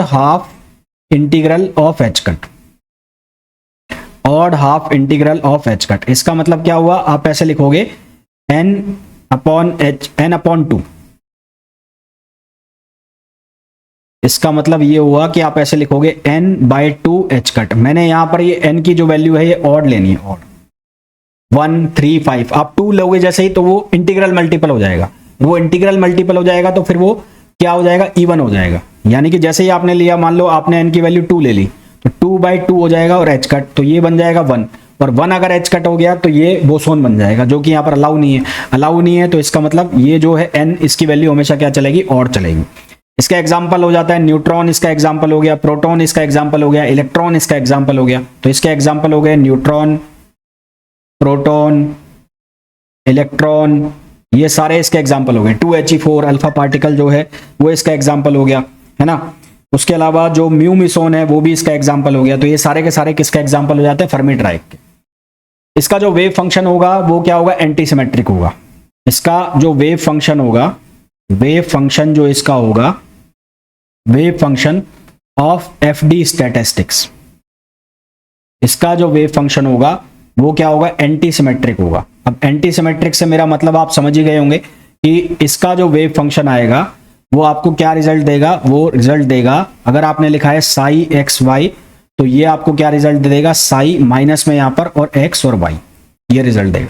half integral of H cut, odd half integral of H cut. इसका मतलब क्या हुआ? आप ऐसे लिखोगे n अपॉन 2। इसका मतलब ये हुआ कि आप ऐसे लिखोगे n/2 एच कट। मैंने यहां पर ये n की जो वैल्यू है ये ऑड लेनी है, ऑड 1 3 5। आप 2 लोगे जैसे ही तो वो इंटीग्रल मल्टीपल हो जाएगा, वो इंटीग्रल मल्टीपल हो जाएगा तो फिर वो क्या हो जाएगा? इवन हो जाएगा। यानी कि जैसे ही आपने लिया, मान लो आपने n की वैल्यू 2 ले ली, तो 2/2 हो जाएगा और एच कट, तो ये बन जाएगा 1, और 1 अगर एच कट हो गया तो ये बोसोन बन जाएगा, जो कि यहाँ पर अलाउ नहीं है। तो इसका मतलब ये जो है n, इसकी वैल्यू हमेशा क्या चलेगी? और चलेगी। इसका एग्जाम्पल हो जाता है न्यूट्रॉन, इसका एग्जाम्पल हो गया प्रोटॉन, इसका एग्जाम्पल हो गया इलेक्ट्रॉन, इसका एग्जाम्पल हो गया। तो इसके एग्जाम्पल हो गए न्यूट्रॉन, प्रोटॉन, इलेक्ट्रॉन, ये सारे इसके एग्जाम्पल हो गए। 2He4 अल्फा पार्टिकल जो है वो इसका एग्जाम्पल हो गया, है ना। उसके अलावा जो म्यू मिसोन है वो भी इसका एग्जाम्पल हो गया। तो ये सारे के सारे किसका एग्जाम्पल हो जाते हैं? फर्मी डायराक के। इसका जो वेव फंक्शन होगा वो क्या होगा? एंटी सिमेट्रिक होगा। इसका जो वेव फंक्शन होगा, वेव फंक्शन जो इसका होगा, wave function of FD statistics, इसका जो वेव फंक्शन होगा वो क्या होगा? एंटी सिमेट्रिक होगा। अब एंटी सिमेट्रिक से मेरा मतलब आप समझ ही गए होंगे कि इसका जो वेव फंक्शन आएगा वो आपको क्या रिजल्ट देगा, वो रिजल्ट देगा, अगर आपने लिखा है साई एक्स वाई तो ये आपको क्या रिजल्ट दे देगा, साई माइनस में यहां पर और एक्स और वाई, ये रिजल्ट देगा।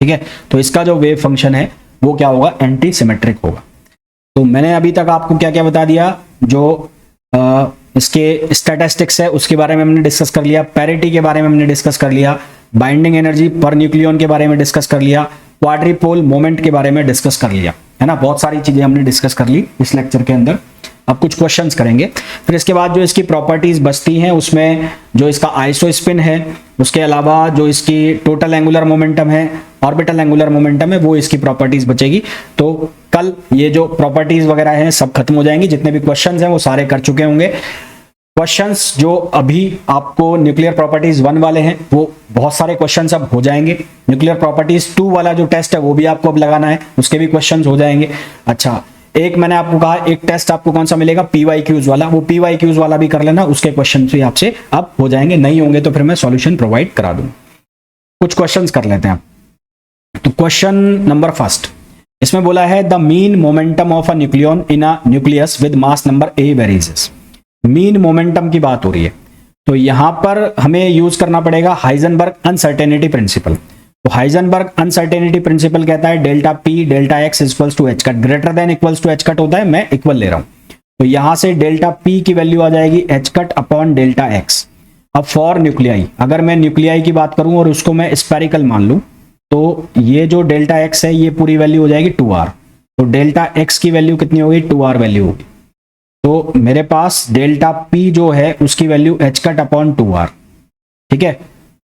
ठीक है, तो इसका जो वेव फंक्शन है वो क्या होगा, एंटी सिमेट्रिक होगा। तो मैंने अभी तक आपको क्या क्या बता दिया, जो इसके स्टैटिस्टिक्स है उसके बारे में हमने डिस्कस कर लिया, पैरिटी के बारे में हमने डिस्कस कर लिया, बाइंडिंग एनर्जी पर न्यूक्लियन के बारे में डिस्कस कर लिया, क्वाड्रिपोल मोमेंट के बारे में डिस्कस कर लिया, है ना। बहुत सारी चीजें हमने डिस्कस कर ली इस लेक्चर के अंदर। अब कुछ क्वेश्चंस करेंगे, फिर इसके बाद जो इसकी प्रॉपर्टीज बचती हैं उसमें जो इसका आइसो स्पिन है, उसके अलावा जो इसकी टोटल एंगुलर मोमेंटम है, ऑर्बिटल एंगुलर मोमेंटम है, वो इसकी प्रॉपर्टीज बचेगी। तो कल ये जो प्रॉपर्टीज वगैरह हैं सब खत्म हो जाएंगी, जितने भी क्वेश्चंस हैं वो सारे कर चुके होंगे। क्वेश्चंस जो अभी आपको न्यूक्लियर प्रॉपर्टीज 1 वाले हैं वो बहुत सारे क्वेश्चंस अब हो जाएंगे। न्यूक्लियर प्रॉपर्टीज 2 वाला जो टेस्ट है वो भी आपको अब लगाना है, उसके भी क्वेश्चंस हो जाएंगे। अच्छा, एक मैंने आपको कहा एक टेस्ट आपको कौन सा मिलेगा, PYQs वाला, वो PYQs वाला भी कर लेना, उसके क्वेश्चन भी आपसे अब हो जाएंगे। नहीं होंगे तो फिर मैं सॉल्यूशन प्रोवाइड करा दूंगा। कुछ क्वेश्चंस कर लेते हैं। तो क्वेश्चन नंबर फर्स्ट, इसमें बोला है the mean momentum of a nucleon in a nucleus with mass number a varies. Mean momentum की बात हो रही है, तो यहां पर हमें यूज करना पड़ेगा हाइजेनबर्ग अनसर्टेनिटी प्रिंसिपल। तो हाइजेनबर्ग अनसर्टेनिटी प्रिंसिपल कहता है delta P delta x equals to H cut, greater than equals to H cut होता है, मैं इक्वल ले रहा हूं। तो यहां से डेल्टा पी की वैल्यू आ जाएगी H cut upon delta x. अब फॉर न्यूक्लियाई, अगर मैं न्यूक्लियाई की बात करूं और उसको मैं स्पेरिकल मान लूं तो ये जो डेल्टा एक्स है ये पूरी वैल्यू हो जाएगी 2r। तो डेल्टा एक्स की वैल्यू कितनी होगी, 2r वैल्यू होगी। तो मेरे पास डेल्टा पी जो है उसकी value H cut upon 2r, ठीक है,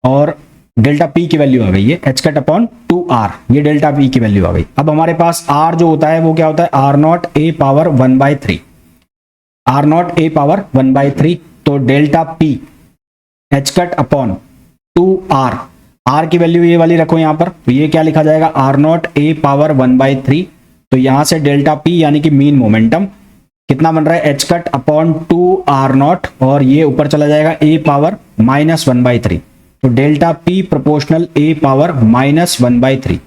और डेल्टा पी की वैल्यू आ गई है एच कट अपॉन 2r, ये डेल्टा पी की वैल्यू आ गई। अब हमारे पास r जो होता है वो क्या होता है, r not a power 1/3, r not a power 1/3। तो delta P H cut upon 2r, r की वैल्यू ये वाली रखो यहां पर, तो ये क्या लिखा जाएगा, r नॉट a पावर 1/3। तो यहां से डेल्टा पी यानी कि मीन मोमेंटम कितना बन रहा है, H cut upon 2r not, और ये ऊपर चला जाएगा a पावर -1/3। तो delta P proportional a power -1/3,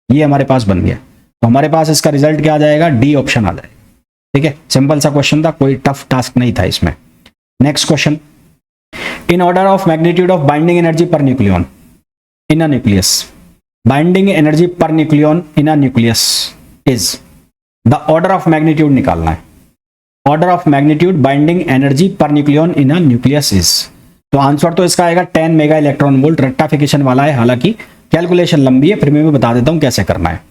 ये हमारे पास बन गया। तो हमारे पास इसका रिजल्ट क्या आ जाएगा, डी ऑप्शन आ जाएगा। ठीक है, सिंपल सा क्वेश्चन था, कोई टफ टास्क नहीं था इसमें। Next question, in order of magnitude of binding energy per nucleon in a nucleus, binding energy per nucleon in a nucleus is, the order of magnitude निकालना है, order of magnitude binding energy per nucleon in a nucleus is. तो answer तो इसका आएगा 10 mega electron volt, rectification वाला है, हालांकि calculation लंबी है, फिर मैं बता देता हूं कैसे करना है।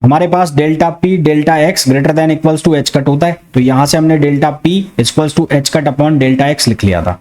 हमारे पास delta P delta X greater than equals to H cut होता है, तो यहां से हमने delta P equals to H cut upon delta X लिख लिया था।